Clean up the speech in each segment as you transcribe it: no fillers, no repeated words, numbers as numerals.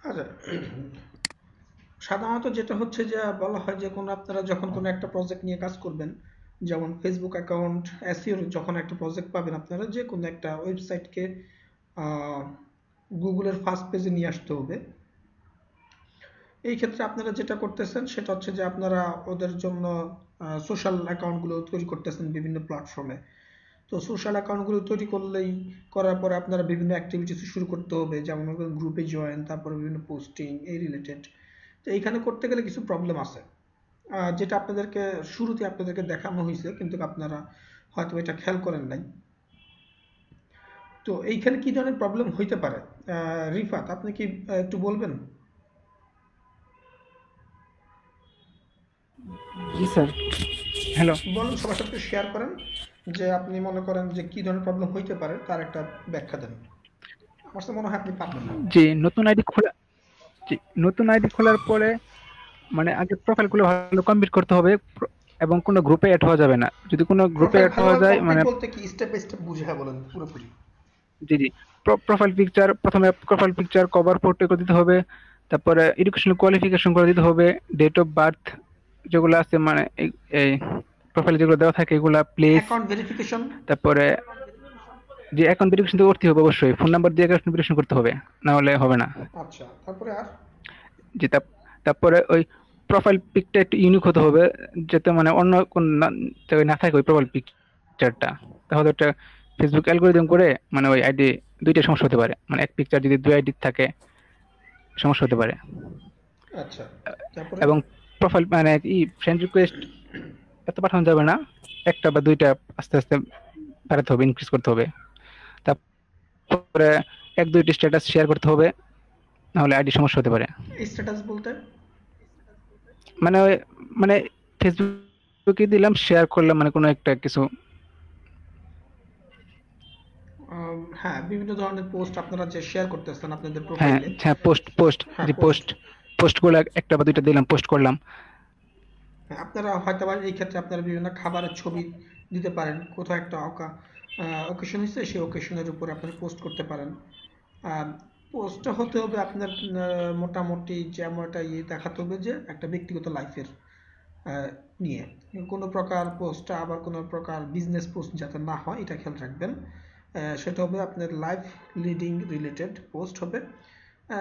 আচ্ছা, সাধারণত যেটা হচ্ছে যে বলা হয় যে আপনারা যখন কোনো একটা প্রজেক্ট নিয়ে কাজ করবেন, যেমন ফেসবুক অ্যাকাউন্ট এসইওর যখন একটা প্রজেক্ট পাবেন, আপনারা যে কোনো একটা ওয়েবসাইটকে গুগলের ফার্স্ট পেজে নিয়ে আসতে হবে। এই ক্ষেত্রে আপনারা যেটা করতেছেন সেটা হচ্ছে যে আপনারা ওদের জন্য সোশ্যাল অ্যাকাউন্টগুলো তৈরি করতেছেন বিভিন্ন প্ল্যাটফর্মে। তো সোশ্যাল অ্যাকাউন্টগুলো তৈরি করার পরে আপনারা বিভিন্ন অ্যাক্টিভিটিস শুরু করতে হবে, যেমন গ্রুপে জয়েন, তারপরে বিভিন্ন পোস্টিং এই রিলেটেড। তো এইখানে করতে গেলে কিছু প্রবলেম আছে, যেটা শুরুতে আপনাদেরকে দেখানো হয়েছে, কিন্তু আপনারা হয়তো এটা খেয়াল করেন নাই। তো এইখানে কি ধরনের প্রবলেম হইতে পারে, রিফাত আপনি কি একটু বলবেন? জি স্যার। হ্যালো। বলেন, সবার সাথে শেয়ার করেন যে আপনি মনে করেন যে কি ধরনের প্রবলেম হইতে পারে, তার একটা ব্যাখ্যা দেন। আমার তো মনে হয় আপনি পারবেন। জি, জি, নতুন আইডি খোলার পরে মানে আগে প্রোফাইলগুলো ভালো কমপ্লিট করতে হবে, এবং কোনো গ্রুপে এড হওয়া যাবে না। যদি কোনো গ্রুপে প্রোফাইল এড হওয়া ভালোভাবে যায় কমপ্লিট মানে বলতে কি, স্টেপ বাই স্টেপ বুঝে বলেন পুরোপুরি। জি, জি। প্রোফাইল পিকচার, প্রথমে প্রোফাইল পিকচার, কভার ফটো করে দিতে হবে। তারপরে এডুকেশনাল কোয়ালিফিকেশন করে দিতে হবে। ডেট অফ বার্থ যেগুলো আছে মানে এই প্রোফাইলে যেগুলো দেওয়া থাকে এগুলা প্লেস। Account verification. তারপরে যে অ্যাকাউন্ট ভেরিফিকেশন তো করতে হবে অবশ্যই। ফোন নাম্বার দিয়ে অ্যাকাউন্ট ভেরিফিকেশন করতে হবে। না হলে হবে না। আচ্ছা, তারপরে আর? জি, তারপরে ওই প্রোফাইল পিকটা একটু ইউনিক হতে হবে, যাতে মানে অন্য কোন জায়গায় না থাকে ওই প্রোফাইল পিকচারটা। তাহলে ওটা ফেসবুক অ্যালগোরিদম করে মানে ওই আইডি দুইটা সমস্যা হতে পারে, মানে এক পিকচার যদি দুই আইডি থাকে সমস্যা হতে পারে। আচ্ছা, তারপরে? এবং প্রোফাইল মানে ফ্রেন্ড রিকোয়েস্ট এত পাঠানো যাবে না, একটা বা দুইটা আস্তে আস্তে বাড়াতে হবে, ইনক্রিজ করতে হবে। তারপরে এক দুইটি স্ট্যাটাস শেয়ার করতে হবে, নাহলে আইডি সমস্যা হতে পারে। স্ট্যাটাস বলতে? মানে মানে ফেসবুকে দিলাম, শেয়ার করলাম মানে কোনো একটা কিছু। হ্যাঁ, বিভিন্ন ধরনের পোস্ট আপনারা যে শেয়ার করতেছেন আপনাদের হ্যাঁ, প্রোফাইলে। হ্যাঁ, পোস্ট পোস্ট হ্যাঁ, যে পোস্ট। পোস্ট গুলা একটা বা দুইটা দিলাম, পোস্ট করলাম। হ্যাঁ, আপনারা হয়তো বা এই ক্ষেত্রে আপনারা বিভিন্ন খাবারের ছবি দিতে পারেন, কোথাও একটা অকেশন হয়েছে, সেই অকেশনের উপর আপনারা পোস্ট করতে পারেন। পোস্টটা হতে হবে আপনার মোটামুটি যেমন একটা দেখাতে হবে যে একটা ব্যক্তিগত লাইফের নিয়ে। কোনো প্রকার পোস্টটা আবার কোনো প্রকার বিজনেস পোস্ট যাতে না হয় এটা খেয়াল রাখবেন। সেটা হবে আপনার লাইফ লিডিং রিলেটেড পোস্ট হবে।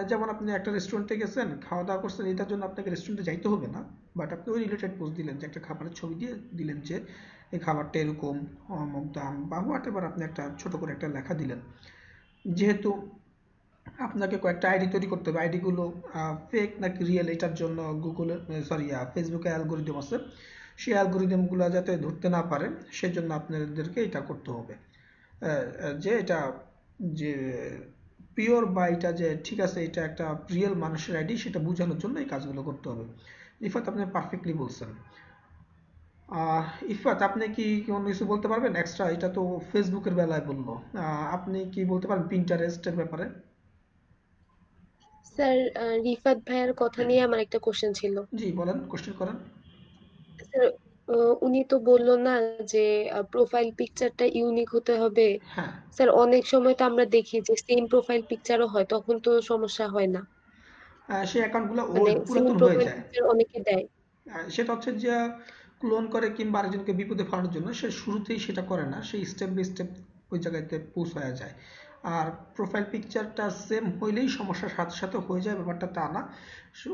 যেমন আপনি একটা রেস্টুরেন্টে গেছেন, খাওয়া দাওয়া করছেন, এটার জন্য আপনাকে রেস্টুরেন্টে যাইতে হবে না, বাট আপনি ওই রিলেটেড পোস্ট দিলেন, যে একটা খাবারের ছবি দিয়ে দিলেন যে এই খাবারটা এরকম, অমুক দাম বা হোয়াট এভার, আপনি একটা ছোট করে একটা লেখা দিলেন। যেহেতু আপনাকে কয়েকটা আইডি তৈরি করতে হবে, আইডিগুলো ফেক নাকি রিয়েল এটার জন্য গুগলে, সরি, ফেসবুকে অ্যালগোরিদম আছে, সেই অ্যালগোরিদমগুলো যাতে ধরতে না পারে সেজন্য আপনাদেরকে এটা করতে হবে। যে এটা যে পিওর বা এটা যে ঠিক আছে এটা একটা রিয়েল মানুষের আইডি সেটা বোঝানোর জন্য এই কাজগুলো করতে হবে। ইফাত আপনি পারফেক্টলি বলছেন। ইফাত আপনি কি কোনো কিছু বলতে পারবেন এক্সট্রা? এটা তো ফেসবুকের বেলায় বললো, আপনি কি বলতে পারেন পিন্টারেস্টের ব্যাপারে? স্যার, রিফাত ভাইয়ার কথা নিয়ে আমার একটা কোশ্চেন ছিল। জি বলেন, কোশ্চেন করেন। স্যার, উনি তো বললো না যে প্রোফাইল পিকচারটা ইউনিক হতে হবে। হ্যাঁ, স্যার, অনেক সময় তো আমরা দেখি যে সেম প্রোফাইল পিকচারও হয়, তখন তো সমস্যা হয় না? সেই অ্যাকাউন্টগুলো মানে ওল্ড, সেম পুরাতন হয়ে প্রোফাইল যায়। পিকচার অনেকে দেয়। সেটা হচ্ছে যে ক্লোন করে কিংবা আরেকজনকে বিপদে ফেলানোর জন্য সে শুরুতেই সেটা করে না, সেই স্টেপ বাই স্টেপ ওই জায়গাতে পৌঁছায়া যায়। আর প্রোফাইল পিকচারটা সেম হইলেই সমস্যার সাথে সাথে হয়ে যায় ব্যাপারটা তা না।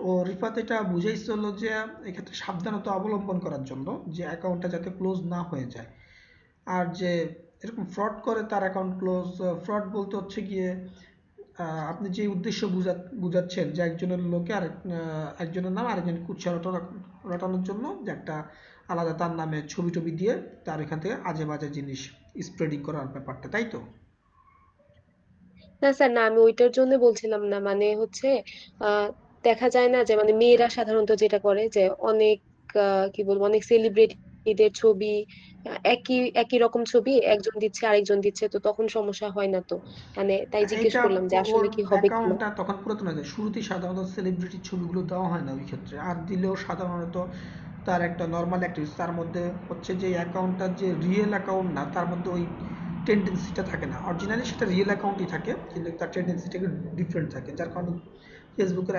ও রিফাত এটা বুঝাইছিল যে এক্ষেত্রে সাবধানতা অবলম্বন করার জন্য, যে অ্যাকাউন্টটা যাতে ক্লোজ না হয়ে যায়। আর যে এরকম ফ্রড করে তার অ্যাকাউন্ট ক্লোজ, ফ্রড বলতে হচ্ছে গিয়ে আপনি যে উদ্দেশ্য বুঝাচ্ছেন যে একজনের লোকে একজনের নাম আরেকজনকে কুৎসা রটানোর জন্য, যে একটা আলাদা তার নামে ছবি টবি দিয়ে তার এখান থেকে আজে বাজে জিনিস স্প্রেডিং করার ব্যাপারটা, তাই তো? না স্যার, না, আমি ওইটার জন্য বলছিলাম না। মানে হচ্ছে আহ দেখা যায় না যে মানে মেয়েরা সাধারণত যেটা করে যে অনেক কি বলবো, অনেক সেলিব্রিটিদের ছবি, একই একই রকম ছবি একজন দিচ্ছে আরেকজন দিচ্ছে, তো তখন সমস্যা হয় না তো? মানে তাই জিজ্ঞেস এইটা করলাম যে ওর আসলে কি হবে কিনা। অ্যাকাউন্টটা তখন পুরাতন হয়ে যায়, শুরুতেই সাধারণত সেলিব্রিটির ছবিগুলো দেওয়া হয় না ওই ক্ষেত্রে, আর দিলেও সাধারণত তার একটা নর্মাল অ্যাক্টিভিটি তার মধ্যে হচ্ছে, যে অ্যাকাউন্টটা যে রিয়েল অ্যাকাউন্ট না, তার মধ্যে ওই টেন্ডেন্সিটা থাকে না। অরিজিনালি সেটা রিয়েল অ্যাকাউন্টই থাকে, কিন্তু তার টেন্ডেন্সিটা একটু ডিফারেন্ট থাকে, যার কারণে ফেসবুকের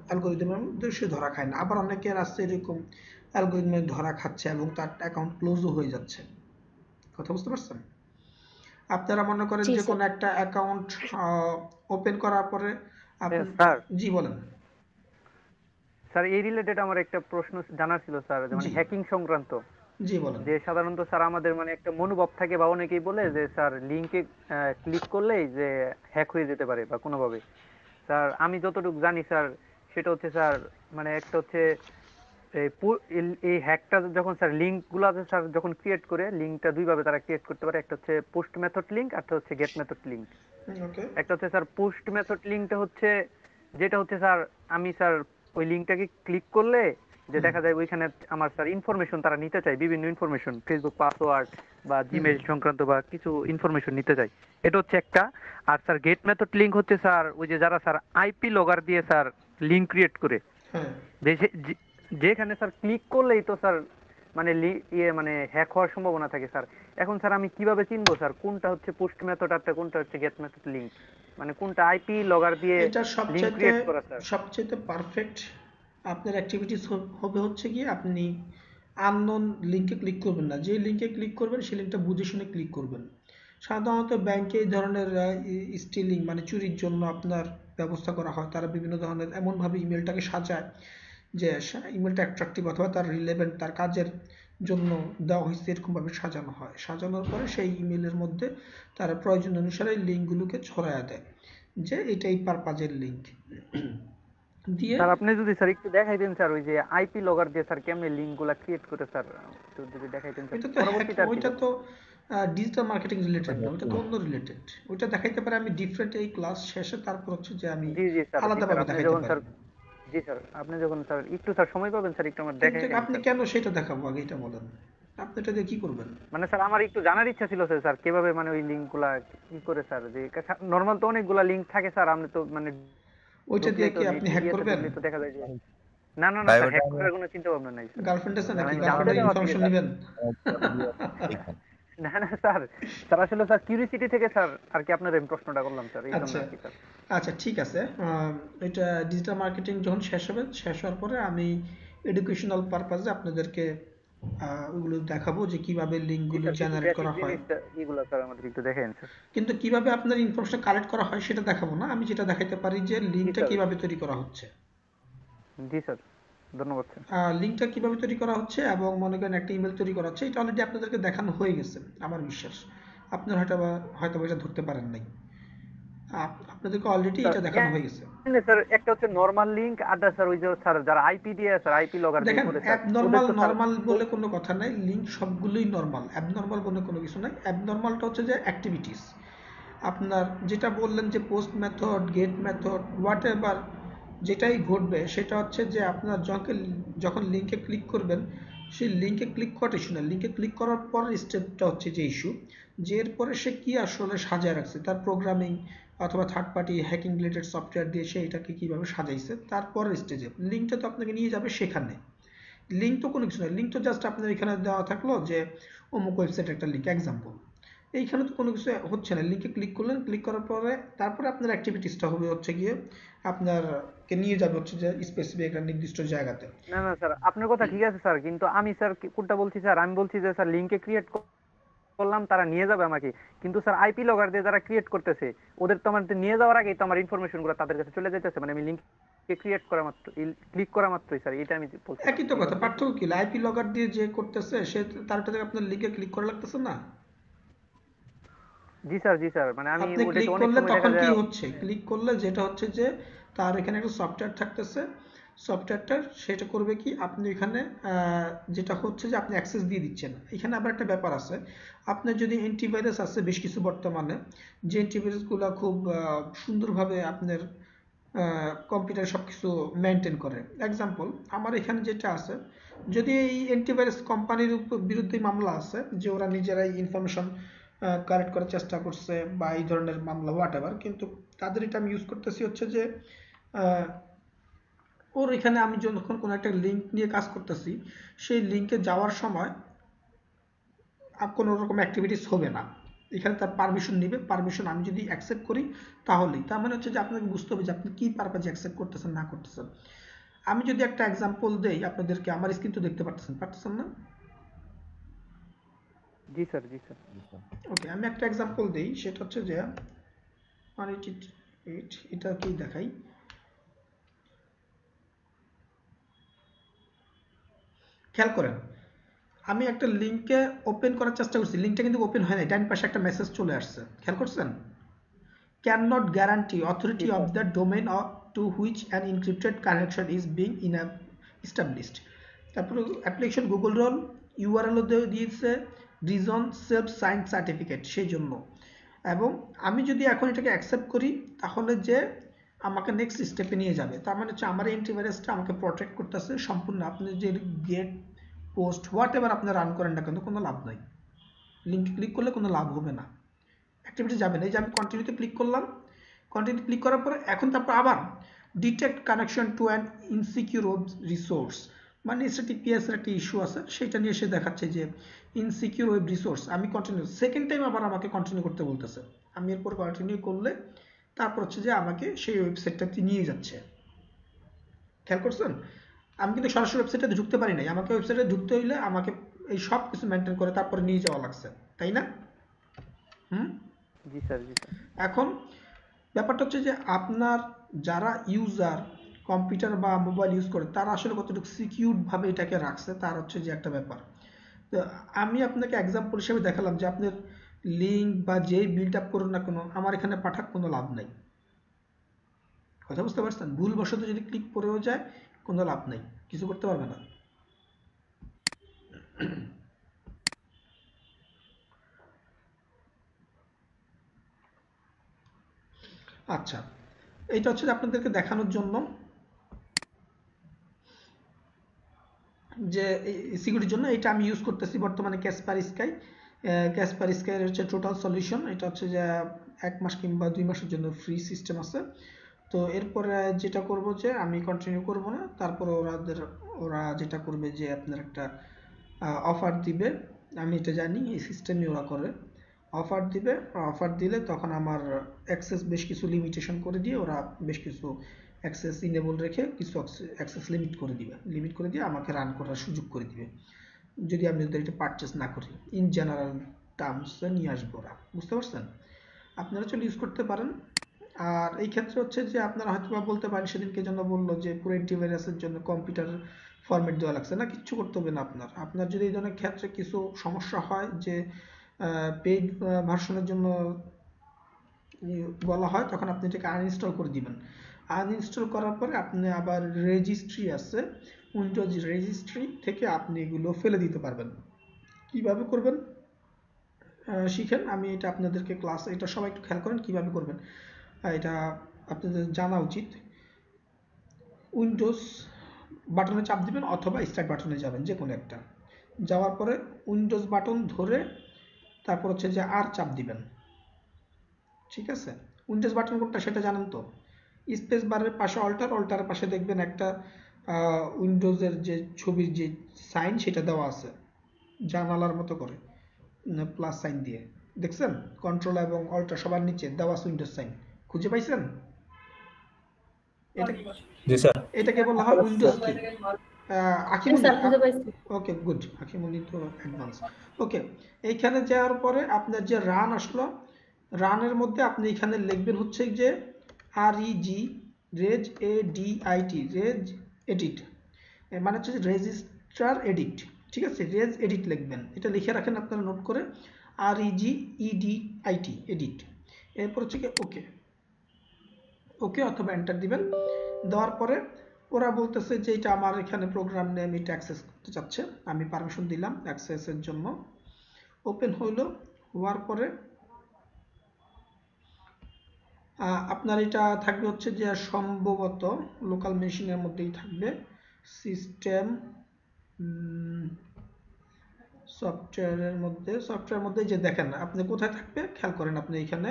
অ্যালগোরিদমের মধ্যে সে ধরা খায় না। আবার অনেকের আছে এরকম অ্যালগোরিদমে ধরা খাচ্ছে এবং তার অ্যাকাউন্ট ক্লোজও হয়ে যাচ্ছে। কথা বুঝতে পারছেন? আপনারা মনে করেন জি যে স্যার। কোনো একটা অ্যাকাউন্ট ওপেন করার পরে আপনি, স্যার, জি বলেন। স্যার এই রিলেটেড আমার একটা প্রশ্ন জানার ছিল স্যার, যে মানে জি, হ্যাকিং সংক্রান্ত। জি বলেন। যে সাধারণত স্যার আমাদের মানে একটা মনোভাব থাকে, বা অনেকেই বলে যে স্যার লিংকে ক্লিক করলেই যে হ্যাক হয়ে যেতে পারে বা কোনোভাবে। স্যার আমি যতটুকু জানি স্যার, সেটা হচ্ছে স্যার, মানে একটা হচ্ছে এই হ্যাকটা যখন স্যার লিঙ্ক গুলো স্যার যখন ক্রিয়েট করে, লিঙ্কটা দুই ভাবে তারা ক্রিয়েট করতে পারে। একটা হচ্ছে পোস্ট মেথড লিঙ্ক, আর একটা হচ্ছে গেট মেথড লিঙ্ক। ওকে। একটা হচ্ছে স্যার পোস্ট মেথড লিঙ্কটা হচ্ছে, যেটা হচ্ছে স্যার আমি স্যার ওই লিঙ্কটাকে ক্লিক করলে যে হুম, দেখা যায় ওইখানে আমার স্যার ইনফরমেশন তারা নিতে চায়, বিভিন্ন ইনফরমেশন, ফেসবুক পাসওয়ার্ড বা হুম, জিমেইল সংক্রান্ত বা কিছু ইনফরমেশন নিতে চায়। এটা হচ্ছে একটা। আর স্যার গেট মেথড লিঙ্ক হচ্ছে স্যার ওই যে যারা স্যার আইপি লগর দিয়ে স্যার লিঙ্ক ক্রিয়েট করে, হ্যাঁ। যেখানে স্যার ক্লিক করলেই তো স্যার মানে মানে হ্যাক হওয়ার সম্ভাবনা থাকে স্যার। এখন স্যার আমি কিভাবে চিনবো স্যার কোনটা হচ্ছে পোস্ট মেথড আর কোনটা হচ্ছে গেট মেথড লিঙ্ক, মানে কোনটা আইপি লগার দিয়ে এটা লিঙ্ক সবচাইতে ক্রিয়েট করা স্যার? সবচাইতে পারফেক্ট আপনার অ্যাক্টিভিটিস হবে হচ্ছে কি, আপনি আননোন লিঙ্কে ক্লিক করবেন না। যে লিঙ্কে ক্লিক করবেন সেই লিঙ্কটা বুঝে শুনে ক্লিক করবেন। সাধারণত ব্যাংকে এই ধরনের স্টিলিং মানে চুরির জন্য আপনার ব্যবস্থা করা হয়। তারা বিভিন্ন ধরনের এমনভাবে ইমেলটাকে সাজায় যে ইমেলটা অ্যাট্রাকটিভ অথবা তার রিলেভেন্ট, তার কাজের জন্য দেওয়া হয়েছে এরকমভাবে সাজানো হয়। সাজানোর পরে সেই ইমেলের মধ্যে তারা প্রয়োজন অনুসারে লিঙ্কগুলোকে ছড়ায় দেয় যে এটা এই পারপাজের লিঙ্ক দিয়ে। স্যার আপনি যদি স্যার একটু দেখাইতেন স্যার, ওই যে আইপি লগর দিয়ে স্যার কেমনে লিঙ্ক গুলা ক্রিয়েট করে স্যার, একটু যদি দেখাইতেন স্যার ওইটা তো হ্যাক, পরবর্তীতে আর কি ওইটা স্যার। তো ডিজিটাল মার্কেটিং রিলেটেড না, ওইটা তো অন্য রিলেটেড। ওইটা দেখাইতে পারে আমি ডিফারেন্ট এই ক্লাস শেষে, তারপর হচ্ছে যে আমি জি জি স্যার, জি স্যার আলাদাভাবে আপনি দেখাইতে যখন পারি। স্যার, জি স্যার আপনি যখন স্যার একটু স্যার সময় পাবেন স্যার, একটু আমার কিন্তু দেখাইতেন আপনি স্যার। কেন সেটা দেখাবো আগে এটা বলেন, আপনি এটা দিয়ে কি করবেন? মানে স্যার আমার একটু জানার ইচ্ছা ছিল স্যার, স্যার কিভাবে মানে ওই লিঙ্ক গুলা কি করে স্যার, যে নর্মাল তো অনেকগুলা লিঙ্ক থাকে স্যার, আপনি তো মানে ওইটা দিয়ে ঢুকলেই তো কি আপনি হ্যাক ইয়েতে করবেন? ঢুকলেই তো দেখা যায় যে, না না না ভাই স্যার, ওটা হ্যাক আমি করার কোনো চিন্তা ভাবনা নাই স্যার। গার্লফ্রেন্ড আছে নাকি? আমি জানতে গার্লফ্রেন্ডের চাওয়ার থেকে ইনফরমেশন স্যার, নেবেন? দেখেন না না স্যার, স্যার আসলে স্যার কিউরিসিটি থেকে স্যার আর কি আপনার এই প্রশ্নটা করলাম স্যার, এই জন্য আচ্ছা, আর কি স্যার। আচ্ছা ঠিক আছে। এটা ডিজিটাল মার্কেটিং যখন শেষ হবে, শেষ হওয়ার পরে আমি এডুকেশনাল পারপাসে আপনাদেরকে ওগুলো দেখাবো যে কিভাবে জি লিঙ্কগুলো স্যার, কিছু জেনারেট বেসিক করা হয়। জিনিস এগুলো স্যার আমাদের একটু দেখেন স্যার। কিন্তু কিভাবে আপনার ইনফরমেশন কালেক্ট করা হয় সেটা দেখাবো না, আমি যেটা দেখাইতে পারি যে জি লিঙ্কটা স্যার, কিভাবে তৈরি করা হচ্ছে। জি স্যার, ধন্যবাদ স্যার। লিঙ্কটা কিভাবে তৈরি করা হচ্ছে এবং মনে করেন একটা ইমেল তৈরি করা হচ্ছে, এটা অলরেডি আপনাদেরকে দেখানো হয়ে গেছে আমার বিশ্বাস। আপনারা হয়তো এটা ধরতে পারেন নাই। আপনাদেরকে অলরেডি স্যার এটা দেখানো হয়ে গেছে। স্যার একটা হচ্ছে নরমাল লিংক, আর স্যার ওই যে স্যার যারা আইপি দিয়ে স্যার আইপি লগর দিয়ে দেখেন, করে স্যার, ওদের অ্যাবনর্মাল তো স্যার নর্মাল বলে কোনো কথা নাই, লিঙ্ক সবগুলোই নর্মাল, অ্যাবনর্মাল বলে কোনো কিছু নাই। অ্যাবনর্মালটা হচ্ছে যে অ্যাক্টিভিটিস আপনার যেটা বললেন যে post method, get method, what ever যেটাই ঘটবে সেটা হচ্ছে যে আপনার যখন লিঙ্কে ক্লিক করবেন, সেই লিঙ্কে ক্লিক করাটা ইস্যু না, লিঙ্কে ক্লিক করার পর স্টেপটা হচ্ছে যে ইস্যু, যে এরপরে সে কি আসলে সাজায় রাখছে, তার প্রোগ্রামিং অথবা third party hacking related software দিয়ে সে এটাকে কীভাবে সাজাইছে। তারপরের স্টেজে লিঙ্কটা তো আপনাকে নিয়ে যাবে সেখানে। লিঙ্ক তো কোনো কিছু নয়, লিঙ্ক তো জাস্ট আপনার এখানে দেওয়া থাকলো যে অমুক ওয়েবসাইট একটা লিঙ্ক এক্সাম্পল। এইখানে তো কোনো কিছু হচ্ছে না, লিঙ্কে ক্লিক করলেন, ক্লিক করার পরে তারপরে আপনার অ্যাক্টিভিটিসটা হবে হচ্ছে গিয়ে আপনারকে নিয়ে যাবে হচ্ছে যে স্পেসিফিক একটা নির্দিষ্ট জায়গাতে। না না স্যার আপনার কথা ঠিক আছে স্যার, কিন্তু আমি স্যার কোনটা বলছি স্যার, আমি বলছি যে স্যার লিঙ্কে ক্রিয়েট করলাম, তারা নিয়ে যাবে আমাকে, কিন্তু স্যার আইপি লগর দিয়ে যারা ক্রিয়েট করতেছে, ওদের তো আমার নিয়ে যাওয়ার আগেই তো আমার ইনফরমেশন গুলো তাদের কাছে চলে যেতেছে, মানে আমি লিঙ্কে ক্রিয়েট করা মাত্র, ক্লিক করা মাত্রই স্যার, এটা আমি বলছিলাম একই তো এই কথা, কথাটাই। পার্থক্য কি? আইপি লগআউট দিয়ে যে করতেছে সে তারটা থেকে আপনার লিঙ্কে ক্লিক করা লাগতেছে না। জি স্যার, জি স্যার, মানে আমি আপনি ওটাতে ক্লিক অনেক করলে সময় দেখা তখন কি যায়। হচ্ছে, ক্লিক করলে যেটা হচ্ছে যে তার এখানে একটা সফটওয়্যার থাকতেছে, সফটওয়্যারটা সেটা করবে কি, আপনি এখানে যেটা হচ্ছে যে আপনি অ্যাক্সেস দিয়ে দিচ্ছেন। এখানে আবার একটা ব্যাপার আছে, আপনার যদি অ্যান্টিভাইরাস আছে বেশ কিছু বর্তমানে, যে অ্যান্টিভাইরাসগুলো খুব সুন্দরভাবে আপনার কম্পিউটার সব কিছু মেনটেন করে। এক্সাম্পল আমার এখানে যেটা আছে, যদি এই অ্যান্টিভাইরাস কোম্পানির বিরুদ্ধে মামলা আছে যে ওরা নিজেরাই ইনফরমেশন কালেক্ট করার চেষ্টা করছে বা এই ধরনের মামলা হোয়াট এভার, কিন্তু তাদের এটা আমি ইউজ করতেছি হচ্ছে যে আহ, ওর এখানে আমি যখন কোনো একটা লিঙ্ক নিয়ে কাজ করতেছি, সেই লিঙ্কে যাওয়ার সময় আর কোনো রকম অ্যাক্টিভিটিস হবে না। এখানে তার পারমিশন নিবে, পারমিশন আমি যদি অ্যাকসেপ্ট করি তাহলেই, তার মানে হচ্ছে যে আপনাকে বুঝতে হবে যে আপনি কি পারপাজে অ্যাকসেপ্ট করতেছেন না করতেছেন। আমি যদি একটা এক্সাম্পল দেই আপনাদেরকে, আমার স্ক্রিন তো দেখতে পারতেছেন না? জি স্যার, জি স্যার। ওকে, আমি একটা এক্সাম্পল দেই, সেটা হচ্ছে যে 188 এটা কি দেখাই। খেয়াল করেন, আমি একটা লিঙ্কে ওপেন করার চেষ্টা করছি, লিঙ্কটা কিন্তু ওপেন হয় নাই, ডান পাশে একটা মেসেজ চলে আসছে, খেয়াল করছেন? Can not guarantee the authority of sir. The domain to which an encrypted connection is being established। তারপরে অ্যাপ্লিকেশন গুগল রোল ইউআরএলও দিয়েছে, রিজন সেলফ সাইন সার্টিফিকেট সেই জন্য। এবং আমি যদি এখন এটাকে অ্যাকসেপ্ট করি তাহলে যে আমাকে নেক্সট স্টেপে নিয়ে যাবে, তার মানে হচ্ছে আমার অ্যান্টিভাইরাসটা আমাকে প্রোটেক্ট করতেছে সম্পূর্ণ। আপনি যে গেট পোস্ট হোয়াট এভার আপনি রান করেন না কেন, কোনো লাভ নাই, লিঙ্কে ক্লিক করলে কোনো লাভ হবে না, অ্যাক্টিভিটি যাবে না। এই যে আমি কন্টিনিউতে ক্লিক করলাম, কন্টিনিউ ক্লিক করার পরে এখন তারপর আবার detect connection to an insecure resource, মানে এসটিপিএস এর একটা ইস্যু আছে, সেটা নিয়ে এসে দেখাচ্ছে যে ইনসিকিউর ওয়েব রিসোর্স। আমি কন্টিনিউ, সেকেন্ড টাইম আবার আমাকে কন্টিনিউ করতে বলতেছে। আমি এরপর কন্টিনিউ করলে তারপর হচ্ছে যে আমাকে সেই ওয়েবসাইটটাতে নিয়ে যাচ্ছে। খেয়াল করছেন? আমি কিন্তু সরাসরি ওয়েবসাইটে ঢুকতে পারি নাই, আমাকে ওয়েবসাইটে ঢুকতে হইলে আমাকে এই সব কিছু মেনটেন করে তারপরে নিয়ে যাওয়া লাগছে, তাই না? হুম। জি স্যার, জি স্যার। এখন ব্যাপারটা হচ্ছে যে আপনার যারা ইউজার কম্পিউটার বা মোবাইল ইউজ করে তারা আসলে কতটুকু সিকিউরড ভাবে এটাকে রাখছে তার হচ্ছে যে একটা ব্যাপার। তো আমি আপনাকে এক্সাম্পল হিসেবে দেখালাম যে আপনার লিঙ্ক বা যেই বিল্ড আপ করুন না কোনো, আমার এখানে পাঠাক কোনো লাভ নাই। কথা বুঝতে পারছেন? ভুলবশত যদি ক্লিক করেও যায় কোনো লাভ নাই, কিছু করতে পারবে না। আচ্ছা, এইটা হচ্ছে আপনাদেরকে দেখানোর জন্য যে সিকিউরিটির জন্য এটা আমি ইউজ করতেছি বর্তমানে ক্যাসপার স্কাই। ক্যাসপার স্কাই হচ্ছে টোটাল সলিউশন, এটা হচ্ছে যে 1 মাস কিংবা 2 মাসের জন্য ফ্রি সিস্টেম আছে। তো এরপরে যেটা করব যে আমি কন্টিনিউ করব না, তারপরে ওরা যেটা করবে যে আপনার একটা অফার দিবে, আমি এটা জানি এই সিস্টেমই ওরা করে, অফার দিবে। অফার দিলে তখন আমার অ্যাক্সেস বেশ কিছু লিমিটেশন করে দিয়ে ওরা বেশ কিছু অ্যাক্সেস ইনেবল রেখে কিছু অ্যাক্সেস লিমিট করে দিয়ে আমাকে রান করার সুযোগ করে দিবে, যদি আমি যদি এটা পারচেস না করি। ইন জেনারেল টার্মসে নিয়ে আসবো ওরা, বুঝতে পারছেন? আপনারা চলে ইউজ করতে পারেন। আর এই ক্ষেত্রে হচ্ছে যে আপনারা হয়তো বা বলতে পারেন সেদিনকে জন্য বললো যে পুরো অ্যান্টিভাইরাসের জন্য কম্পিউটার ফরম্যাট দেওয়া লাগছে, না কিচ্ছু করতে হবে না। আপনার আপনার যদি এই ধরনের ক্ষেত্রে কিছু সমস্যা হয় যে পেইড ভার্সনের জন্য বলা হয়, তখন আপনি এটাকে আনইনস্টল করে দিবেন। আনইনস্টল করার পরে আপনি আবার রেজিস্ট্রি আছে, উইন্ডোজ রেজিস্ট্রি থেকে আপনি এগুলো ফেলে দিতে পারবেন। কিভাবে করবেন শিখেন, আমি এটা আপনাদেরকে ক্লাস, এটা সবাই একটু খেয়াল করেন কিভাবে করবেন, এটা আপনাদের জানা উচিত। উইন্ডোজ বাটনে চাপ দিবেন অথবা স্টার্ট বাটনে যাবেন, যে কোনো একটা। যাওয়ার পরে উইন্ডোজ বাটন ধরে তারপর হচ্ছে যে আর চাপ দিবেন, ঠিক আছে? উইন্ডোজ বাটন কোনটা সেটা জানেন তো? স্পেস বারের পাশে অল্টারের পাশে দেখবেন একটা উইন্ডোজের যে ছবির যে সাইন সেটা দেওয়া আছে জানালার মতো করে, প্লাস সাইন দিয়ে, দেখছেন? কন্ট্রোল এবং অল্টার সবার নিচে দেওয়া আছে উইন্ডোজ সাইন, খুঁজে পাইছেন? এটা জি স্যার। এটাকে বলা হয় উইন্ডোজ কি? আখিমুনি, স্যার খুঁজে পাইছি। ওকে গুড, আখিমুনি তো অ্যাডভান্স। ওকে, এইখানে যাওয়ার পরে আপনার যে রান আসলো, রানের মধ্যে আপনি এখানে লিখবেন হচ্ছে যে REG raise ADIT raise edit, মানে হচ্ছে রেজিস্ট্রার এডিট, ঠিক আছে? রেজ এডিট লিখবেন, এটা লিখে রাখেন আপনারা নোট করে, REGEDIT এডিট। এরপর হচ্ছে কি ওকে, ওকে অথবা এন্টার দিবেন। দেওয়ার পরে ওরা বলতেছে যে এটা আমার এখানে প্রোগ্রাম নেম, এটা অ্যাক্সেস করতে চাচ্ছে, আমি পারমিশন দিলাম অ্যাক্সেসের জন্য। ওপেন হইলো, হওয়ার পরে আপনার এটা থাকবে হচ্ছে যে সম্ভবত লোকাল মেশিনের মধ্যেই থাকবে, সিস্টেম সফটওয়্যারের মধ্যে যে দেখেন আপনি কোথায় থাকবে খেয়াল করেন, আপনি এখানে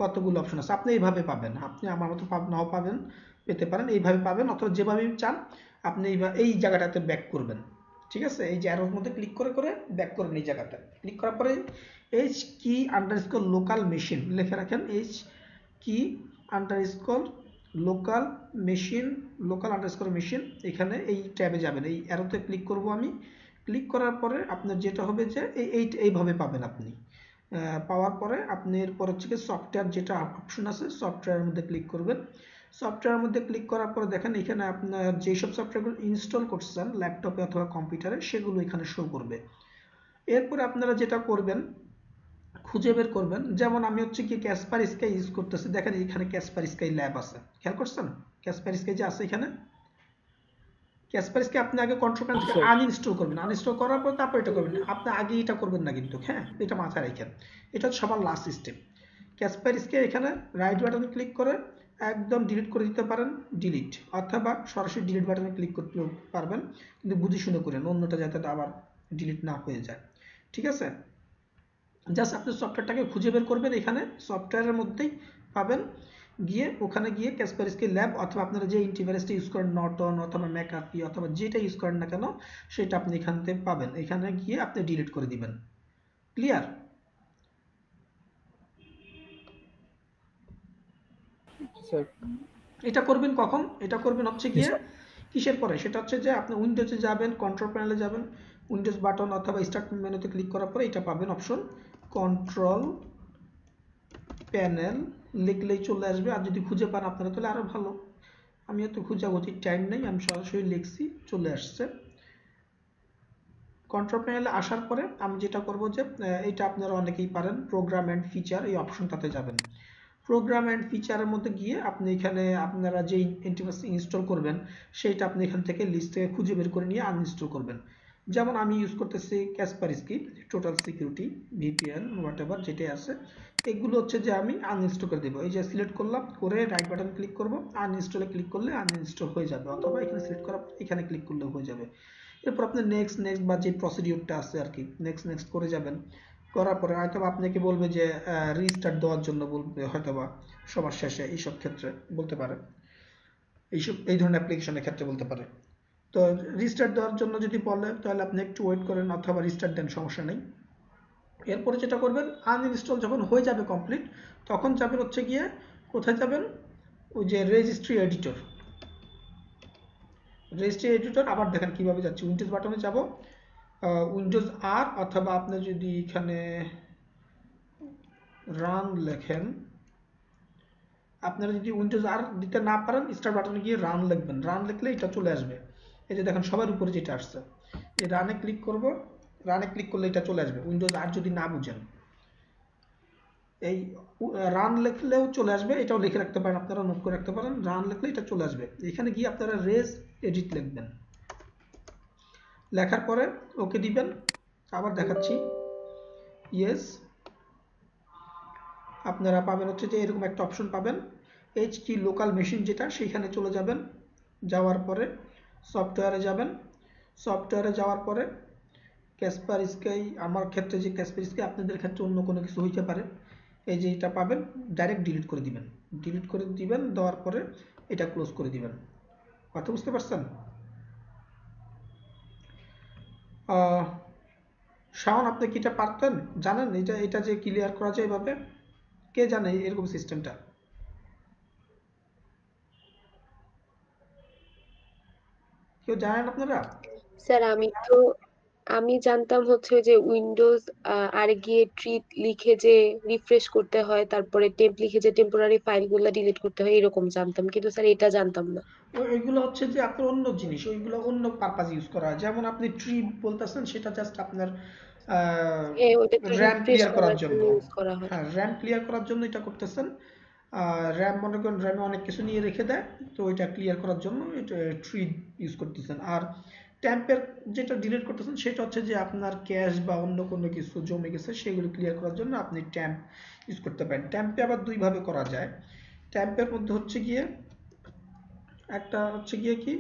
কতগুলো অপশন আছে, আপনি এইভাবে পাবেন, আপনি আমার মতো নাও পেতে পারেন, এইভাবে পাবেন, অথবা যেভাবে চান আপনি এই জায়গাটাতে ব্যাক করবেন, ঠিক আছে, এই যে অ্যারোর মধ্যে ক্লিক করে করে ব্যাক করে এই জায়গাটা ক্লিক করার পরে এইচ কি আন্ডারস্কোর লোকাল মেশিন লিখে রাখেন, এইচ কি underscore local machine, local underscore machine, এখানে এই ট্যাবে যাবেন, এই অ্যারোতে ক্লিক করব আমি। ক্লিক করার পরে আপনার যেটা হবে যে এইভাবে পাবেন আপনি। পাওয়ার পরে আপনি এরপর হচ্ছে কি সফটওয়্যার যেটা অপশন আছে সফটওয়্যারের মধ্যে ক্লিক করবেন। সফটওয়্যারের মধ্যে ক্লিক করার পরে দেখেন এখানে আপনার যেসব সফটওয়্যারগুলো ইনস্টল করছেন ল্যাপটপে অথবা কম্পিউটারে সেগুলো এখানে শো করবে। এরপরে আপনারা যেটা করবেন খুঁজে বের করবেন, যেমন আমি হচ্ছে কি ক্যাসপার স্কাই ইউজ করতেছি, দেখেন এখানে ক্যাসপার স্কাই ল্যাব আছে, খেয়াল করছেন ক্যাসপার স্কাই যে আছে এখানে, ক্যাসপার স্কাই আপনি আগে কন্ট্রোল প্যানেল থেকে আনইনস্টল করবেন, আনইনস্টল করার পর তারপর এটা করবেন, আপনি আগে এটা করবেন না কিন্তু, হ্যাঁ এটা মাথায় রাখেন, এটা হচ্ছে সবার লাস্ট স্টেপ। ক্যাসপার স্কাই এখানে রাইট বাটনে ক্লিক করে একদম ডিলিট করে দিতে পারেন, ডিলিট, অথবা সরাসরি ডিলিট বাটনে ক্লিক করতে পারবেন, কিন্তু বুঝে শুনে করেন অন্যটা যাতে আবার ডিলিট না হয়ে যায়, ঠিক আছে। জাস্ট আপনি সফটওয়্যারটাকে খুঁজে বের করবেন, এখানে সফটওয়্যারের মধ্যেই পাবেন, গিয়ে ওখানে গিয়ে ক্যাসপার স্কাই ল্যাব অথবা আপনারা যে অ্যান্টিভাইরাসটা ইউজ করেন নর্টন অথবা ম্যাকআফি অথবা যেটা ইউজ করেন না কেন সেটা আপনি এখান থেকে পাবেন, এখানে গিয়ে আপনি ডিলিট করে দিবেন। ক্লিয়ার? স্যার এটা করবেন কখন? এটা করবেন হচ্ছে গিয়ে কিসের পরে, সেটা হচ্ছে যে আপনি উইন্ডোজে যাবেন, কন্ট্রোল প্যানেলে যাবেন, উইন্ডোজ বাটন অথবা স্টার্ট মেনুতে ক্লিক করার পরে এটা পাবেন অপশন কন্ট্রোল প্যানেল, লিখলেই চলে আসবে, আর যদি খুঁজে পান আপনারা তাহলে আরো ভালো, আমি এত খোঁজাখুঁজির টাইম নেই, আমি সরাসরি লিখছি চলে আসছে। কন্ট্রোল প্যানেলে আসার পরে আমি যেটা করব যে এটা আপনারা অনেকেই পারেন, প্রোগ্রাম অ্যান্ড ফিচার এই অপশনটাতে যাবেন। প্রোগ্রাম অ্যান্ড ফিচারের মধ্যে গিয়ে আপনি এখানে আপনারা যেই অ্যান্টিভাইরাস ইনস্টল করবেন সেইটা আপনি এখান থেকে লিস্ট থেকে খুঁজে বের করে নিয়ে আনইনস্টল করবেন। যেমন আমি ইউজ করতেছি Kaspersky, total security, VPN, whatever যেটাই আছে, এগুলো হচ্ছে যে আমি আনইনস্টল করে দেবো। এই যে সিলেক্ট করলাম, করে রাইট বাটন ক্লিক করব, আনইনস্টলে ক্লিক করলে আনইনস্টল হয়ে যাবে, অথবা এখানে সিলেক্ট করা এখানে ক্লিক করলেও হয়ে যাবে। এরপর আপনি নেক্সট নেক্সট বা যে প্রসিডিউরটা আছে আর কি নেক্সট নেক্সট করে যাবেন। করার পরে হয়তো আপনাকে বলবে যে রিস্টার্ট দেওয়ার জন্য বলবে, হয়তোবা সবার শেষে এইসব ক্ষেত্রে বলতে পারে, এইসব এই ধরনের অ্যাপ্লিকেশনের ক্ষেত্রে বলতে পারে। তো রিস্টার্ট দেওয়ার জন্য যদি বলে তাহলে আপনি একটু ওয়েট করেন অথবা রিস্টার্ট দেন, সমস্যা নেই। এরপরে যেটা করবেন আনইনস্টল যখন হয়ে যাবে কমপ্লিট, তখন যাবেন হচ্ছে গিয়ে কোথায় যাবেন, ওই যে রেজিস্ট্রি এডিটর, রেজিস্ট্রি এডিটর আবার দেখেন কিভাবে যাচ্ছে, উইন্ডোজ বাটনে যাব, উইন্ডোজ আর অথবা আপনি যদি এখানে রান লেখেন, আপনারা যদি উইন্ডোজ আর দিতে না পারেন স্টার্ট বাটনে গিয়ে রান লিখবেন, রান লিখলে এটা চলে আসবে। এই যে দেখেন সবার উপরে যেটা আসছে, এই রানে ক্লিক করব, রানে ক্লিক করলে এটা চলে আসবে। উইন্ডোজ আর যদি না বুঝেন এই রান লিখলেও চলে আসবে, এটাও লিখে রাখতে পারেন, আপনারা নোট করে রাখতে পারেন, রান লিখলে এটা চলে আসবে। এখানে গিয়ে আপনারা রেজ এডিট লিখবেন, লেখার পরে ওকে দিবেন, আবার দেখাচ্ছি, ইয়েস, আপনারা পাবেন হচ্ছে যে এরকম একটা অপশন পাবেন, এইচ কি লোকাল মেশিন যেটা সেইখানে চলে যাবেন, যাওয়ার পরে সফটওয়্যারে যাবেন, সফটওয়্যারে যাওয়ার পরে ক্যাসপার স্কাই, আমার ক্ষেত্রে যে ক্যাসপার স্কাই, আপনাদের ক্ষেত্রে অন্য কোনো কিছু হইতে পারে, এই যে এটা পাবেন ডাইরেক্ট ডিলিট করে দিবেন, ডিলিট করে দিবেন, দেওয়ার পরে এটা ক্লোজ করে দিবেন। কথা বুঝতে পারছেন? শাওন আপনি কি এটা পারতেন, জানেন এটা এটা যে ক্লিয়ার করা যায় এভাবে? কে জানে এরকম সিস্টেমটা? কেউ জানেন আপনারা? স্যার আমি জানতাম হচ্ছে যে উইন্ডোজ আর গিয়ে ট্রি লিখে যে রিফ্রেশ করতে হয়, তারপরে টেম্প লিখে যে টেম্পোরারি ফাইলগুলো ডিলিট করতে হয় এরকম জানতাম, কিন্তু স্যার এটা জানতাম না। ওইগুলো হচ্ছে যে আপনার অন্য জিনিস, ওইগুলো অন্য পারপাস ইউজ করা হয়। যেমন আপনি ট্রি বলতেছেন সেটা জাস্ট আপনার হ্যাঁ, ওটা তো র্যাম রিফ্রেশ ক্লিয়ার করার করার জন্য জন্য, ইউজ করা হয়। হ্যাঁ র্যাম ক্লিয়ার করার জন্য এটা করতেছেন। র্যাম মনে করেন র্যামে অনেক কিছু নিয়ে রেখে দেয়, তো ওইটা ক্লিয়ার করার জন্য এটা ট্রি ইউজ করতেছেন। আর ট্যাম্পের যেটা ডিলিট করতেছেন সেটা হচ্ছে যে আপনার ক্যাশ বা অন্য কোনো কিছু জমে গেছে সেগুলো ক্লিয়ার করার জন্য আপনি ট্যাম্প ইউজ করতে পারেন। ট্যাম্পে আবার দুইভাবে করা যায়। ট্যাম্পের মধ্যে হচ্ছে গিয়ে একটা হচ্ছে গিয়ে কি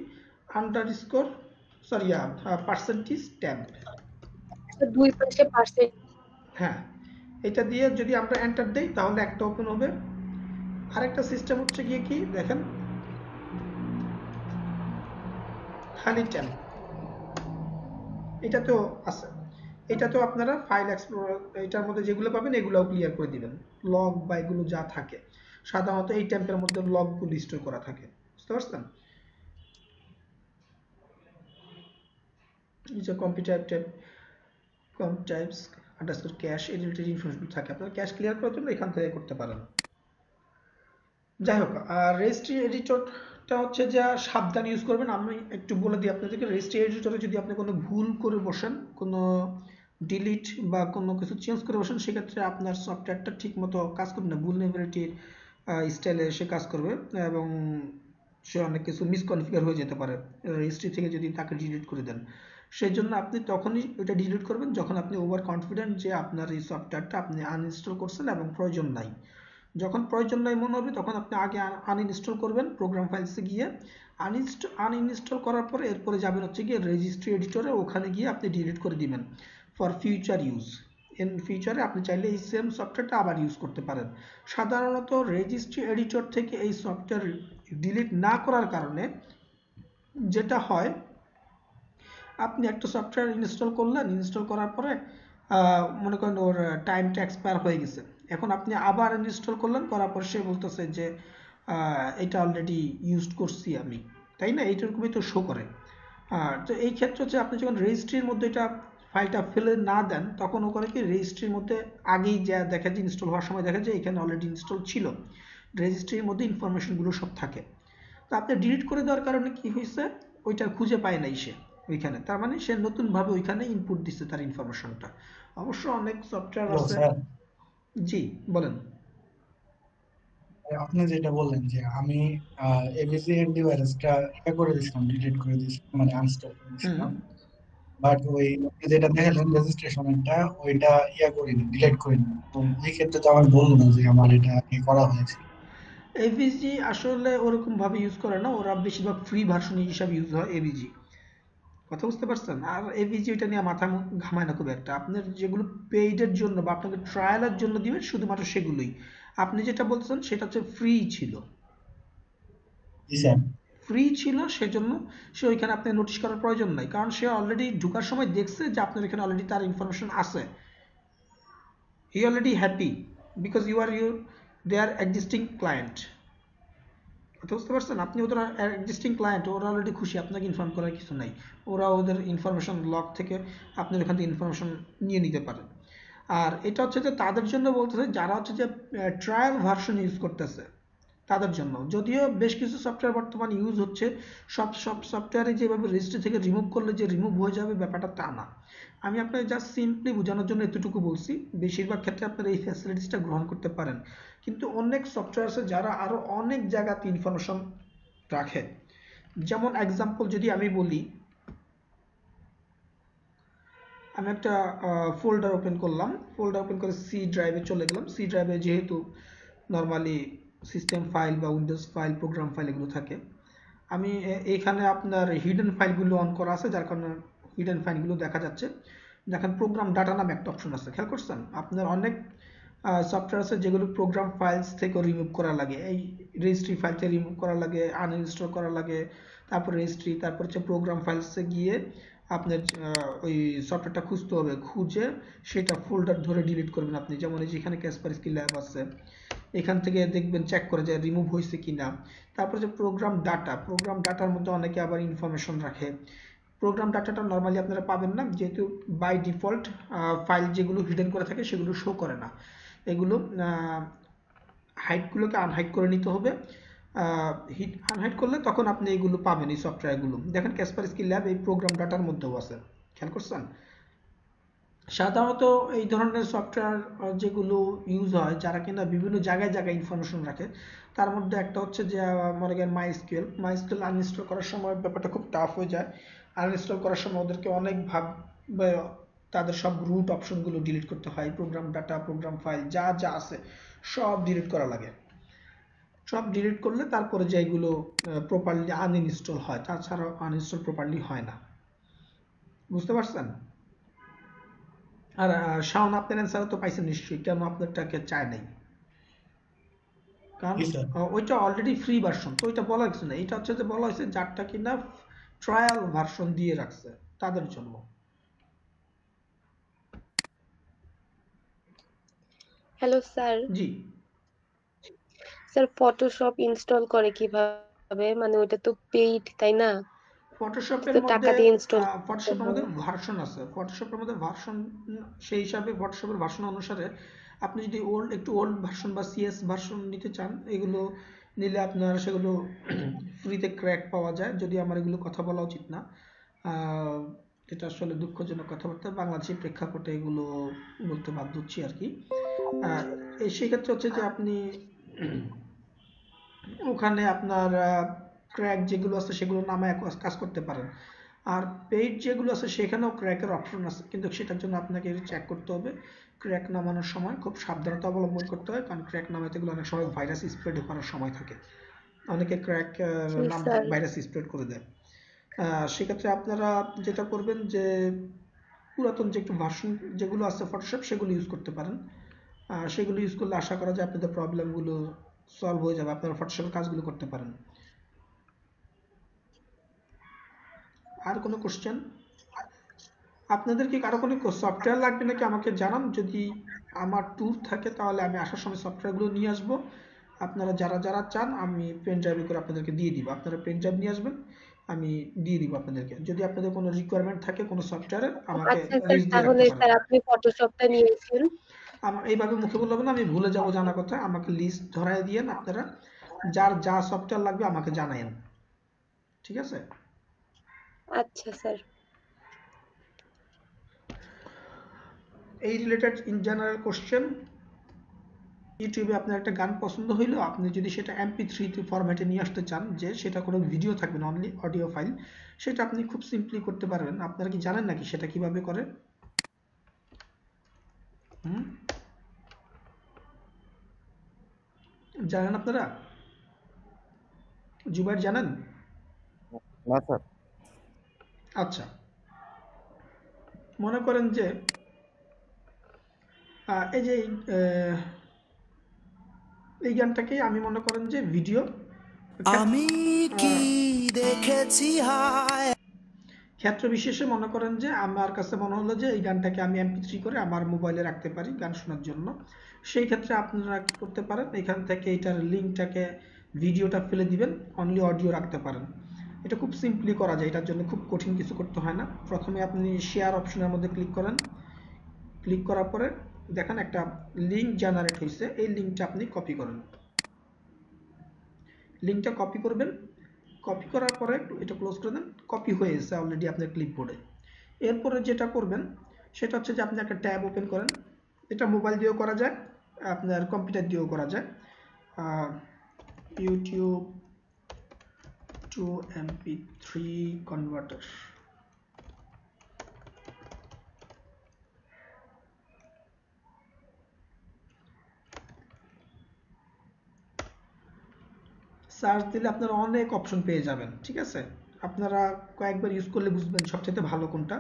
underscore, sorry percentage temp, sir দুই পাশে পার্সেন্ট। হ্যাঁ এটা দিয়ে যদি আমরা এন্টার দেই তাহলে একটা ওপেন হবে। আরেকটা সিস্টেম হচ্ছে গিয়ে কি দেখেন, খালি ট্যাম্প, এটা তো আছে, এটা তো আপনারা ফাইল এক্সপ্লোরার এটার মধ্যে যেগুলো পাবেন এগুলোও ক্লিয়ার করে দিবেন। লগ বা এগুলো যা থাকে সাধারণত এই ট্যাম্পের মধ্যে লগগুলো স্টোর করা থাকে, বুঝতে পারছেন? এই যে কম্পিউটার ট্যাব কম টাইপস আন্ডারস্কোর ক্যাশ এই রিলেটেড ইনফরমেশন থাকে, আপনারা ক্যাশ ক্লিয়ার করার জন্য এখান থেকে করতে পারেন। যাই হোক, আর রেজিস্ট্রি এডিটরটা হচ্ছে যা সাবধান ইউজ করবেন। আমি একটু বলে দিই আপনাদেরকে, রেজিস্ট্রি এডিটরে যদি আপনি কোনো ভুল করে বসেন, কোনো ডিলিট বা কোনো কিছু চেঞ্জ করে বসেন, সেক্ষেত্রে আপনার সফটওয়্যারটা ঠিক মতো কাজ করবে না, ভুলনেরাবিলিটির স্টাইলে সে কাজ করবে এবং সে অনেক কিছু মিসকনফিগার হয়ে যেতে পারে রেজিস্ট্রি থেকে যদি তাকে ডিলিট করে দেন। সেই জন্য আপনি তখনই ওইটা ডিলিট করবেন যখন আপনি ওভার কনফিডেন্ট যে আপনার এই সফটওয়্যারটা আপনি আনইনস্টল করছেন এবং প্রয়োজন নাই। যখন প্রয়োজন নাই মনে হবে তখন আপনি আগে আনইনস্টল করবেন প্রোগ্রাম ফাইলসে গিয়ে। আনইনস্টল করার পরে এরপরে যাবেন হচ্ছে গিয়ে রেজিস্ট্রি এডিটরে, ওখানে গিয়ে আপনি ডিলিট করে দিবেন ফর ফিউচার ইউজ। ইন ফিউচারে আপনি চাইলে এই সেম সফটওয়্যারটা আবার ইউজ করতে পারেন। সাধারণত রেজিস্ট্রি এডিটর থেকে এই সফটওয়্যার ডিলিট না করার কারণে যেটা হয়, আপনি একটা সফটওয়্যার ইনস্টল করলেন, ইনস্টল করার পরে মনে করেন ওর টাইমটা এক্সপায়ার হয়ে গেছে, এখন আপনি আবার ইনস্টল করলেন, করার পর সে বলতেছে যে এটা অলরেডি ইউজ করছি আমি, তাই না? এইরকমই তো শো করে। তো এই ক্ষেত্রে হচ্ছে আপনি যখন রেজিস্ট্রির মধ্যে এটা ফাইলটা ফেলে না দেন, তখন ও করে কি রেজিস্ট্রির মধ্যে আগেই যা দেখা যায় ইনস্টল হওয়ার সময় দেখা যায় এখানে অলরেডি ইনস্টল ছিল, রেজিস্ট্রির মধ্যে ইনফরমেশনগুলো সব থাকে। তো আপনি ডিলিট করে দেওয়ার কারণে কি হয়েছে, ওইটা খুঁজে পায় নাই সে ওইখানে, তার মানে সে নতুনভাবে ওইখানে ইনপুট দিচ্ছে তার ইনফরমেশনটা। অবশ্য অনেক সফটওয়্যার হ্যালো আছে। স্যার, জি বলেন। আপনি যেটা বললেন যে আমি এবিসি অ্যান্টিভাইরাসটা ইয়া করে দিয়েছিলাম, ডিলিট করে দিয়েছিলাম, মানে আনইনস্টল করে হুম। দিয়েছিলাম। বাট ওই আপনি যেটা দেখালেন রেজিস্ট্রেশনটা, ওইটা ইয়া করিনি, ডিলিট করিনি। তো এই ক্ষেত্রে তো আমি বলবো না যে আমার এটা আগে করা হয়েছে। এভিজি আসলে ওরকম ভাবে ইউজ করে না, ওরা বেশিরভাগ ফ্রি ভার্সন হিসাবে ইউজ হয় এভিজি, কথা বুঝতে পারছেন? আর এভিজি ওইটা নিয়ে মাথা ঘামায় না খুব একটা। আপনার যেগুলো পেইডের জন্য বা আপনাকে ট্রায়ালের জন্য দিবেন শুধুমাত্র সেগুলোই। আপনি যেটা বলতেছেন সেটা হচ্ছে ফ্রি ছিল, জি স্যার। ফ্রি ছিল সেজন্য সে ওইখানে আপনি নোটিশ করার প্রয়োজন নাই, কারণ সে অলরেডি ঢোকার সময় দেখছে যে আপনার এখানে অলরেডি তার ইনফরমেশন আছে। He already happy because you are their existing client, কথা বুঝতে পারছেন? আপনি ওদের এক্সিস্টিং ক্লায়েন্ট, ওরা অলরেডি খুশি, আপনাকে ইনফর্ম করার কিছু নাই। ওরা ওদের ইনফরমেশন লগ থেকে আপনার ওখান থেকে ইনফরমেশন নিয়ে নিতে পারে। আর এটা হচ্ছে যে তাদের জন্য বলতেছে যারা হচ্ছে যে ট্রায়াল ভার্সন ইউজ করতেছে তাদের জন্য। যদিও বেশ কিছু সফটওয়্যার বর্তমানে ইউজ হচ্ছে, সব সফটওয়্যারে যেভাবে রেজিস্ট্রি থেকে রিমুভ করলে যে রিমুভ হয়ে যাবে ব্যাপারটা তা না। আমি আপনাকে জাস্ট সিম্পলি বোঝানোর জন্য এতটুকু বলছি, বেশিরভাগ ক্ষেত্রে আপনারা এই ফ্যাসিলিটিসটা গ্রহণ করতে পারেন। কিন্তু অনেক সফটওয়্যার আছে যারা আরো অনেক জায়গাতে ইনফরমেশন রাখে। যেমন এক্সাম্পল যদি আমি বলি, আমি একটা ফোল্ডার ওপেন করলাম, ফোল্ডার ওপেন করে সি ড্রাইভে চলে গেলাম। সি ড্রাইভে যেহেতু নর্মালি সিস্টেম ফাইল বা উইন্ডোজ ফাইল, প্রোগ্রাম ফাইল এগুলো থাকে, আমি এখানে আপনার হিডেন ফাইলগুলো অন করা আছে, যার কারণে হিডেন ফাইলগুলো দেখা যাচ্ছে। দেখেন প্রোগ্রাম ডাটা নামে একটা অপশন আছে, খেয়াল করছেন? আপনার অনেক সফটওয়্যার আছে যেগুলো প্রোগ্রাম ফাইলস থেকে রিমুভ করা লাগে, এই রেজিস্ট্রি ফাইল থেকে রিমুভ করা লাগে, আনইনস্টল করা লাগে, তারপর রেজিস্ট্রি, তারপর হচ্ছে প্রোগ্রাম ফাইলসে গিয়ে আপনার ওই সফটওয়্যারটা খুঁজতে হবে, খুঁজে সেটা ফোল্ডার ধরে ডিলিট করবেন আপনি। যেমন এই যে এখানে ক্যাসপারস্কি ল্যাব আছে, এখান থেকে দেখবেন চেক করে যে রিমুভ হয়েছে কিনা। তারপর যে প্রোগ্রাম ডাটা, প্রোগ্রাম ডাটার মধ্যে অনেকে আবার ইনফরমেশন রাখে। প্রোগ্রাম ডাটাটা নর্মালি আপনারা পাবেন না, যেহেতু বাই ডিফল্ট ফাইল যেগুলো হিডেন করে থাকে সেগুলো শো করে না। এগুলো হাইটগুলোকে আনহাইড করে নিতে হবে। আনহাইড করলে তখন আপনি এগুলো পাবেন, এই সফটওয়্যারগুলো। দেখেন ক্যাসপারস্কি ল্যাব এই প্রোগ্রাম ডাটার মধ্যেও আছে, খেয়াল করছেন? সাধারণত এই ধরনের সফটওয়্যার যেগুলো ইউজ হয়, যারা কিনা বিভিন্ন জায়গায় জায়গায় ইনফরমেশন রাখে, তার মধ্যে একটা হচ্ছে যে মনে করেন মাইস্কুয়েল আনইনস্টল করার সময় ব্যাপারটা খুব টাফ হয়ে যায়। আনইনস্টল করার সময় ওদেরকে অনেকভাবে তাদের সব রুট অপশনগুলো ডিলিট করতে হয়, প্রোগ্রাম ডাটা, প্রোগ্রাম ফাইল যা যা আছে সব ডিলিট করা লাগে। সব ডিলিট করলে তারপরে যে এগুলো প্রপারলি আনইনস্টল হয়, তাছাড়াও আনইনস্টল প্রপারলি হয় না, বুঝতে পারছেন? আর শাওন, আপনার অ্যান্সার তো পাইছেন নিশ্চয়ই, কেন আপনারটাকে চায় নাই? কারণ জি স্যার। ওইটা অলরেডি ফ্রি ভার্সন, তো ওইটা বলার কিছু নেই। এটা হচ্ছে যে বলা হয়েছে যারটা কিনা ট্রায়াল ভার্সন দিয়ে রাখছে তাদের জন্য। Hello sir. জি। স্যার ফটোশপ ইনস্টল করে কিভাবে? মানে ওইটা তো পেইড, তাই না? ফটোশপের তো টাকা মধ্যে দিয়ে ইনস্টল করতে ফটোশপের মধ্যে হয়। ভার্সন আছে। ফটোশপের মধ্যে ভার্সন, সেই হিসাবে ফটোশপের ভার্সন অনুসারে আপনি যদি একটু ওল্ড ভার্সন বা সিএস ভার্সন নিতে চান, এগুলো নিলে আপনার সেগুলো ফ্রিতে ক্র্যাক পাওয়া যায়। যদি আমার এগুলো কথা বলা উচিত না, আহ, এটা আসলে দুঃখজনক কথাবার্তা, বাংলাদেশি প্রেক্ষাপটে এগুলো বলতে বাধ্য হচ্ছি আর কি। সেক্ষেত্রে হচ্ছে যে আপনি ওখানে আপনার ক্র্যাক যেগুলো আছে সেগুলো নামায় কাজ করতে পারেন। আর পেইড যেগুলো আছে সেখানেও ক্র্যাকের অপশন আছে, কিন্তু সেটার জন্য আপনাকে চেক করতে হবে। ক্র্যাক নামানোর সময় খুব সাবধানতা অবলম্বন করতে হয়, কারণ ক্র্যাক নামাতে গেলে অনেক সময় ভাইরাস স্প্রেড করার সময় থাকে। অনেকে ক্র্যাক জি নাম স্যার। ভাইরাস স্প্রেড করে দেয়। সেক্ষেত্রে আপনারা যেটা করবেন যে পুরাতন যে একটু ভার্সন যেগুলো আছে ফটোশপ সেগুলো ইউজ করতে পারেন। সেগুলো ইউজ করলে আশা করা যায় আপনাদের প্রবলেমগুলো সলভ হয়ে যাবে, আপনারা ফটোশপের কাজগুলো করতে পারেন। আর কোনো কোশ্চেন? আপনাদের কি কারো কোনো সফটওয়্যার লাগবে নাকি আমাকে জানান, যদি আমার ট্যুর থাকে তাহলে আমি আসার সময় সফটওয়্যারগুলো নিয়ে আসবো। আপনারা যারা যারা চান আমি পেন ড্রাইভে করে আপনাদেরকে দিয়ে দিব, আপনারা পেন ড্রাইভ নিয়ে আসবেন, আমি দিয়ে দিব আপনাদেরকে। যদি আপনাদের কোনো রিকোয়ারমেন্ট থাকে কোনো সফটওয়্যারের, আমাকে আচ্ছা স্যার, লিস্ট দিয়ে তাহলে রাখতে পারেন। স্যার আপনি ফটোশপটা নিয়েছেন। আমার এইভাবে মুখে বলবো না, আমি ভুলে যাবো জানা কথা, আমাকে লিস্ট ধরায় দিয়েন আপনারা, যার যা সফটওয়্যার লাগবে আমাকে জানায়েন, ঠিক আছে? আচ্ছা স্যার। এই রিলেটেড ইন জেনারেল কোশ্চেন। ইউটিউবে আপনার একটা গান পছন্দ হইলো, আপনি যদি সেটা MP3 ফরম্যাটে নিয়ে আসতে চান, যে সেটা কোনো ভিডিও থাকবে না, অনলি অডিও ফাইল, সেটা আপনি খুব সিম্পলি করতে পারবেন। আপনারা কি জানেন নাকি সেটা কিভাবে করে? হুম, জানেন আপনারা? জুবাইর জানেন? না স্যার। আচ্ছা, মনে করেন যে এই যে এই গানটাকে আমি মনে করেন যে ভিডিও আমি কি দেখেছি হায়। ক্ষেত্র বিশেষে মনে করেন যে আমার কাছে মনে হলো যে এই গানটাকে আমি MP3 করে আমার মোবাইলে রাখতে পারি গান শোনার জন্য। সেই ক্ষেত্রে আপনারা কি করতে পারেন, এখান থেকে এটার লিঙ্কটাকে, ভিডিওটা ফেলে দিবেন, অনলি অডিও রাখতে পারেন। এটা খুব সিম্পলি করা যায়, এটার জন্য খুব কঠিন কিছু করতে হয় না। প্রথমে আপনি শেয়ার অপশনের মধ্যে ক্লিক করেন, ক্লিক করার পরে দেখেন একটা লিঙ্ক জেনারেট হয়েছে, এই লিঙ্কটা আপনি কপি করেন, লিঙ্কটা কপি করবেন। কপি করার পরে এটা ক্লোজ করে দেন, কপি হয়ে এসেছে অলরেডি আপনার ক্লিপবোর্ডে। এরপরে যেটা করবেন সেটা হচ্ছে যে আপনি একটা ট্যাব ওপেন করেন, এটা মোবাইল দিয়েও করা যায়, আপনার কম্পিউটার দিয়েও করা যায়। YouTube two MP3 converter, search দিলে আপনারা অনেক অপশন পেয়ে যাবেন, ঠিক আছে? আপনারা কয়েকবার ইউজ করলে বুঝবেন সবচেয়ে ভালো কোনটা।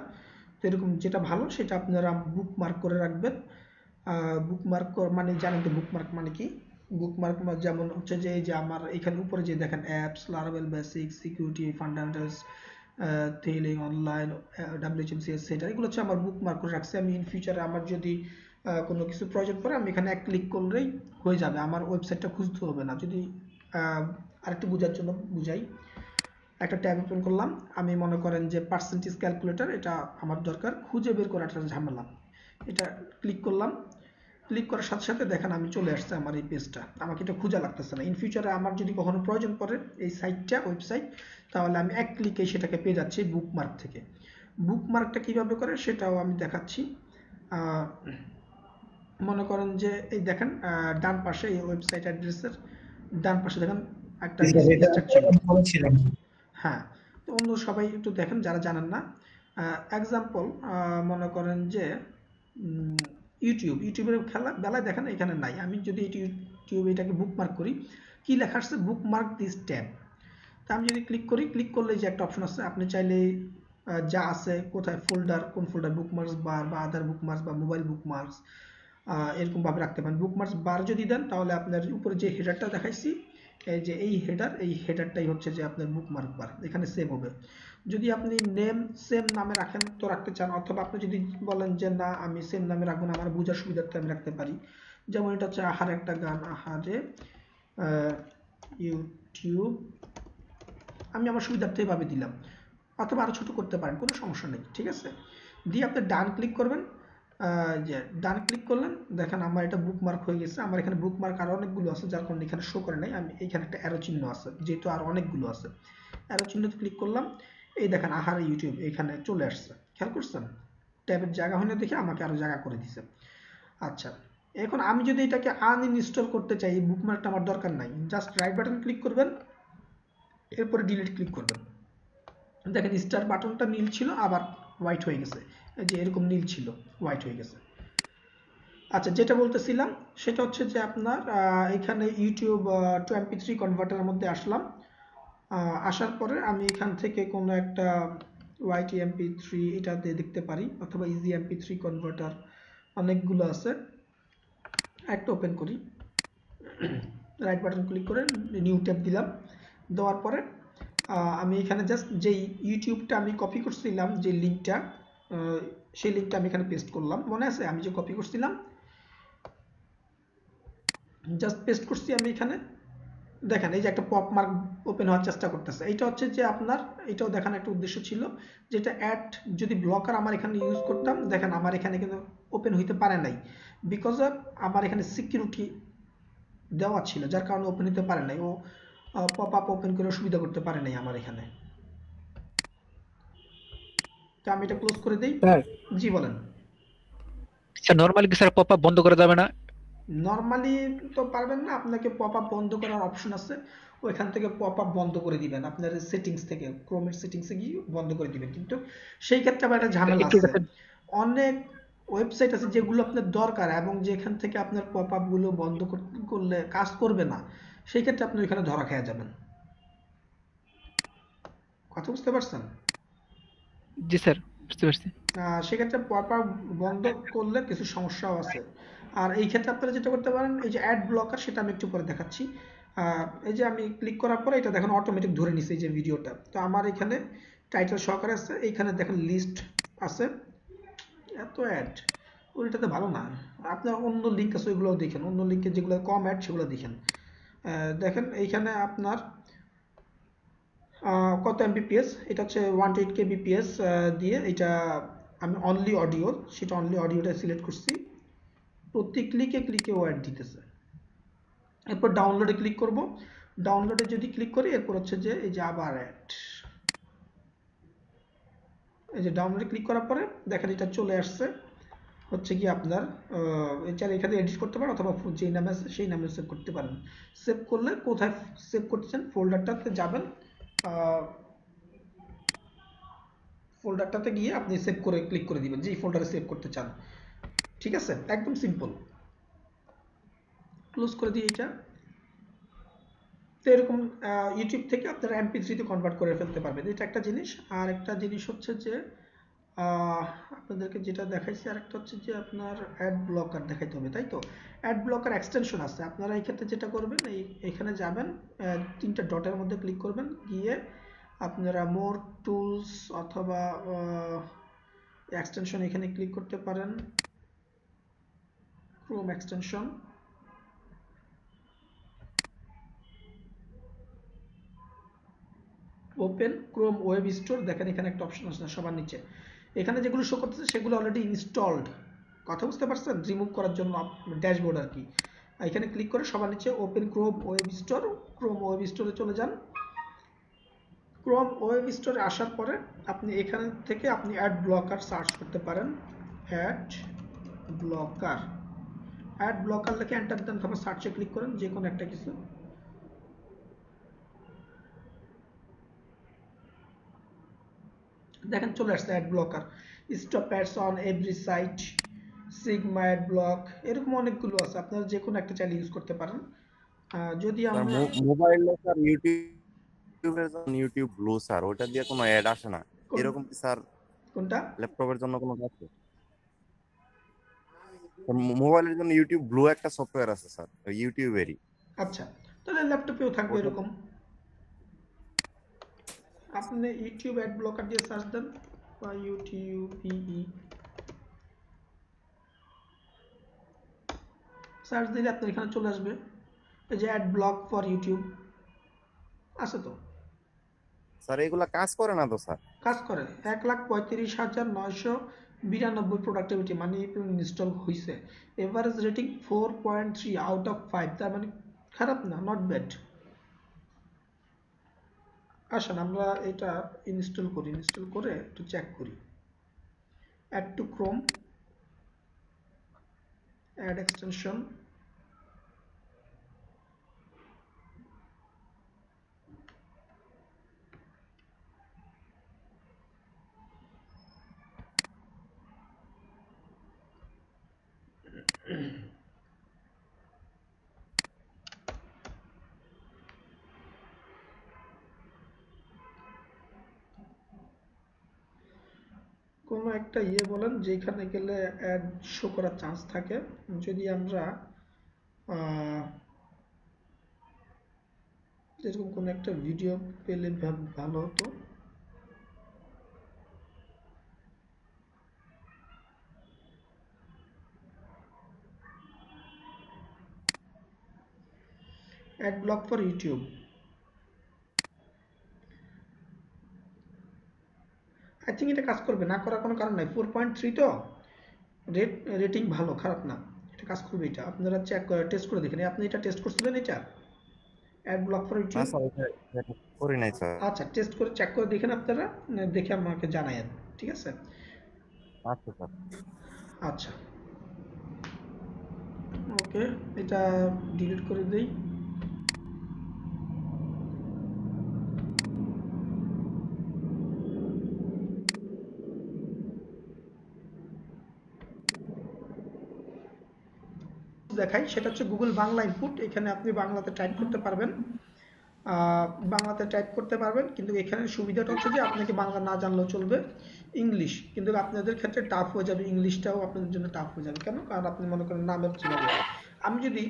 তো এরকম যেটা ভালো সেটা আপনারা বুকমার্ক করে রাখবেন। বুকমার্ক মানে জানেন তো বুকমার্ক মানে কি? বুকমার্ক যেমন হচ্ছে যে এই যে আমার এখানে উপরে যে দেখেন apps, Laravel basics, security fundamentals, থেইলিং অনলাইন, WHMCS সেটা, এগুলো হচ্ছে আমার বুকমার্ক করে রাখছি। আমি ইন ফিউচারে আমার যদি কোনো কিছু প্রয়োজন পড়ে আমি এখানে এক ক্লিক করলেই হয়ে যাবে, আমার ওয়েবসাইটটা খুঁজতে হবে না। যদি আরেকটু বোঝার জন্য বুঝাই, একটা ট্যাব ওপেন করলাম, আমি মনে করেন যে পার্সেন্টেজ ক্যালকুলেটর, এটা আমার দরকার, খুঁজে বের করাটা ঝামেলা, এটা ক্লিক করলাম। ক্লিক করার সাথে সাথে দেখেন আমি চলে আসছে আমার এই পেজটা, আমাকে এটা খোঁজা লাগতেছে না। ইন ফিউচারে আমার যদি কখনো প্রয়োজন পড়ে এই সাইটটা, ওয়েবসাইট, তাহলে আমি এক ক্লিকে সেটাকে পেয়ে যাচ্ছি বুকমার্ক থেকে। বুকমার্কটা কিভাবে করে সেটাও আমি দেখাচ্ছি। মনে করেন যে এই দেখেন ডান পাশে এই ওয়েবসাইট অ্যাড্রেসের ডান পাশে দেখেন একটা স্যার এটা স্ট্রাকচার। বলেছিলাম। হ্যাঁ, তো অন্য সবাই একটু দেখেন যারা জানেন না। এক্সাম্পল মনে করেন যে ইউটিউবের বেলায় দেখেন এখানে নাই, আমি যদি ইউটিউবে এটাকে বুকমার্ক করি, কি লেখা আসছে, বুকমার্ক দিস ট্যাব। তা আমি যদি ক্লিক করি, ক্লিক করলে যে একটা অপশন আছে, আপনি চাইলে যা আছে কোথায় ফোল্ডার, কোন ফোল্ডার, বুকমার্কস বার বা আদার বুকমার্কস বা মোবাইল বুকমার্কস, এরকম ভাবে রাখতে পারেন। বুকমার্কস বার যদি দেন তাহলে আপনার উপরে যে হেডারটা দেখাইছি, এই যে এই হেডারটাই হচ্ছে যে আপনার বুকমার্ক বার, এখানে সেভ হবে। যদি আপনি নেম সেম নামে রাখেন তো রাখতে চান, অথবা আপনি যদি বলেন যে না আমি সেম নামে রাখবো না, আমার বোঝার সুবিধার্থে আমি রাখতে পারি, যেমন এটা হচ্ছে আহারে একটা গান, আহারে ইউটিউব, আমি আমার সুবিধার্থে এভাবে দিলাম, অথবা আরো ছোট করতে পারেন, কোনো সমস্যা নেই, ঠিক আছে। দিয়ে আপনি ডান ক্লিক করবেন, যে ডান ক্লিক করলেন, দেখেন আমার এটা বুকমার্ক হয়ে গেছে। আমার এখানে বুকমার্ক আরো অনেকগুলো আছে, যার কারণে এখানে শো করে নাই। আমি এখানে একটা অ্যারো চিহ্ন আছে, যেহেতু আর অনেকগুলো আছে, অ্যারো চিহ্নতে ক্লিক করলাম, এই দেখেন আহারে ইউটিউব এখানে চলে আসছে, খেয়াল করছেন? ট্যাবের জায়গা হয় না দেখে আমাকে আরো জায়গা করে দিছে। আচ্ছা, এখন আমি যদি এটাকে আনইনস্টল করতে চাই, এই বুকমার্কটা আমার দরকার নাই, জাস্ট রাইট বাটন ক্লিক করবেন, এরপরে ডিলিট ক্লিক করবেন। দেখেন স্টার বাটনটা নীল ছিল, আবার হোয়াইট হয়ে গেছে, এই যে এরকম নীল ছিল, হোয়াইট হয়ে গেছে। আচ্ছা, যেটা বলতেছিলাম সেটা হচ্ছে যে আপনার এখানে ইউটিউব টু এমপি3 কনভার্টারের মধ্যে আসলাম। আসার পরে আমি এখান থেকে কোনো একটা ওয়াইটি এমপি3 এটা দিয়ে দেখতে পারি, অথবা ইজি এমপি3 কনভার্টার অনেকগুলো আছে। একটা ওপেন করি, রাইট বাটন ক্লিক করে নিউ ট্যাব দিলাম। দেওয়ার পরে আমি এখানে জাস্ট যেই ইউটিউবটা আমি কপি করছিলাম, যে লিঙ্কটা, সেই লিঙ্কটা আমি এখানে পেস্ট করলাম। মনে আছে আমি যে কপি করছিলাম, জাস্ট পেস্ট করছি আমি এখানে। দেখেন এই যে একটা পপ মার্ক ওপেন হওয়ার চেষ্টা করতেছে, এটা হচ্ছে যে আপনার, এটাও দেখানোর একটা উদ্দেশ্য ছিল, যেটা অ্যাড যদি ব্লকার আমার এখানে ইউজ করতাম, দেখেন আমার এখানে কিন্তু ওপেন হইতে পারে নাই, বিকজ অফ আমার এখানে সিকিউরিটি দেওয়া ছিল, যার কারণে ওপেন হতে পারে নাই। ও পপ আপ ওপেন করে সুবিধা করতে পারে নাই আমার এখানে। তো আমি এটা ক্লোজ করে দেই। স্যার জি বলেন। স্যার নরমালি কি স্যার পপ আপ বন্ধ করা যাবে না? নরমালি তো পারবেন না, আপনাকে পপ আপ বন্ধ করার অপশন আছে, ওইখান থেকে পপ আপ বন্ধ করে দিবেন, আপনার সেটিংস থেকে, ক্রোমের সেটিংসে গিয়ে বন্ধ করে দিবেন। কিন্তু সেই ক্ষেত্রে আবার একটা ঝামেলা একটু আছে, অনেক ওয়েবসাইট আছে যেগুলো আপনার দরকার, এবং যেখান থেকে আপনার পপ আপ গুলো বন্ধ করলে কাজ করবে না, সেই ক্ষেত্রে আপনি ওইখানে ধরা খেয়ে যাবেন। কথা বুঝতে পারছেন? জি স্যার, বুঝতে পারছি। সেক্ষেত্রে পপ আপ বন্ধ করলে কিছু সমস্যাও আছে। আর এই ক্ষেত্রে আপনারা যেটা করতে পারেন, এই যে অ্যাড ব্লকার, সেটা আমি একটু পরে দেখাচ্ছি। এই যে আমি ক্লিক করার পরে এটা দেখেন অটোমেটিক ধরে নিছে এই যে ভিডিওটা। তো আমার এখানে টাইটেল সহকারে আছে, এইখানে দেখেন লিস্ট আছে, এত অ্যাড ওইটাতে ভালো না। আপনার অন্য লিঙ্ক আছে, ওইগুলোও দেখেন, অন্য লিঙ্কে যেগুলো কম অ্যাড সেগুলো দেখেন। দেখেন এইখানে আপনার কত এমবিপিএস, এটা হচ্ছে 128 কেবিপিএস দিয়ে, এটা আমি অনলি অডিও, সেটা অনলি অডিওটা সিলেক্ট করছি। প্রতি ক্লিকে ক্লিকে ও অ্যাড দিতেছে। এরপর ডাউনলোডে ক্লিক করব, ডাউনলোডে যদি ক্লিক করি, এরপর হচ্ছে যে এই যে আবার অ্যাড, এই যে ডাউনলোডে ক্লিক করার পরে দেখেন এটা চলে আসছে, হচ্ছে কি আপনার এছাড়া এখানে এডিট করতে পারেন, অথবা যেই নামে আছে সেই নামে সেভ করতে পারেন। সেভ করলে কোথায় সেভ করতেছেন, ফোল্ডারটাতে যাবেন, ফোল্ডারটাতে গিয়ে আপনি সেভ করে ক্লিক করে দিবেন যে এই ফোল্ডারে সেভ করতে চান। ঠিক আছে, একদম সিম্পল। ক্লোজ করে দিই এটা। তো এরকম ইউটিউব থেকে আপনারা এমপি3 তে কনভার্ট করে ফেলতে পারবেন, এটা একটা জিনিস। আর একটা জিনিস হচ্ছে যে আপনাদেরকে যেটা দেখাইছি, আর একটা হচ্ছে যে আপনার অ্যাড ব্লকার দেখাইতে হবে, তাই তো? অ্যাড ব্লকার এক্সটেনশন আছে, আপনারা এই ক্ষেত্রে যেটা করবেন, এখানে যাবেন, তিনটা ডটের মধ্যে ক্লিক করবেন, গিয়ে আপনারা মোর টুলস অথবা এক্সটেনশন এখানে ক্লিক করতে পারেন, Chrome extension, open Chrome web store, দেখেন এখানে একটা অপশন আছে সবার নিচে, এখানে যেগুলো শো করতেছে সেগুলো অলরেডি ইনস্টলড। কথা বুঝতে পারছেন? রিমুভ করার জন্য ড্যাশবোর্ড আর কি। এখানে ক্লিক করে সবার নিচে open Chrome web store, Chrome web স্টোরে চলে যান। ক্রোম ওয়েব স্টোরে আসার পরে আপনি এখান থেকে আপনি অ্যাড ব্লকার সার্চ করতে পারেন, অ্যাড ব্লকার, অ্যাড ব্লকার লিখে এন্টার দেন, তারপর সার্চে ক্লিক করেন যে কোনো একটা কিছু। দেখেন চলে আসছে ad blocker, stop ads on every site, sigma ad block, এরকম অনেকগুলো আছে, আপনারা যে কোনো একটা চাইলে ইউজ করতে পারেন। যদি স্যার আমরা মোবাইলে স্যার ইউটিউবের জন্য ইউটিউব ব্লু স্যার, ওটা দিয়ে কোনো অ্যাড আসে না, এরকম কি স্যার কোনটা ল্যাপটপের জন্য কোনো আছে? মোবাইলের জন্য ইউটিউব ব্লু একটা সফটওয়্যার আছে স্যার, ইউটিউবেরই। আচ্ছা, তাহলে ল্যাপটপেও থাকবে ওটা এরকম। আপনি ইউটিউব অ্যাড ব্লকার দিয়ে সার্চ দেন, বা ইউটিউব সার্চ দিলে আপনার এখানে চলে আসবে এই যে অ্যাড ব্লক ফর ইউটিউব আছে তো, স্যার এগুলা কাজ করে না তো স্যার। কাজ করে 1,35,992 প্রোডাক্টিভিটি মানে ইনস্টল হয়েছে, এভারেজ রেটিং 4.3 আউট অফ 5, তার মানে খারাপ না, নট ব্যাড। আসেন আমরা এটা ইনস্টল করি, ইনস্টল করে একটু চেক করি। Add to Chrome, add extension, কোনো একটা বলেন যেখানে গেলে অ্যাড শো করার চান্স থাকে। যদি আমরা যেরকম কোনো একটা ভিডিও পেলে ভালো হতো। Ad block for YouTube, I think এটা কাজ করবে, না করার কোনো কারণ নাই। 4.3 তো রেটিং ভালো, খারাপ না, এটা কাজ করবে। এটা আপনারা চেক করে টেস্ট করে দেখেন। আপনি এটা টেস্ট করছিলেন এটা অ্যাড ব্লক ফর না ইউটিউব? স্যার এটা করি নাই স্যার। আচ্ছা, টেস্ট করে চেক করে দেখেন আপনারা, দেখে আমাকে জানায়েন, ঠিক আছে? আচ্ছা স্যার। আচ্ছা ওকে, এটা ডিলিট করে দেই। দেখাই, সেটা হচ্ছে গুগল বাংলা ইনপুট। এখানে আপনি বাংলাতে টাইপ করতে পারবেন, বাংলাতে টাইপ করতে পারবেন, কিন্তু এখানে সুবিধাটা হচ্ছে যে আপনাকে বাংলা না জানলেও চলবে, ইংলিশ কিন্তু আপনাদের ক্ষেত্রে টাফ হয়ে যাবে, ইংলিশটাও আপনাদের জন্য টাফ হয়ে যাবে। কেন? কারণ আপনি মনে করেন নামের কিভাবে, আমি যদি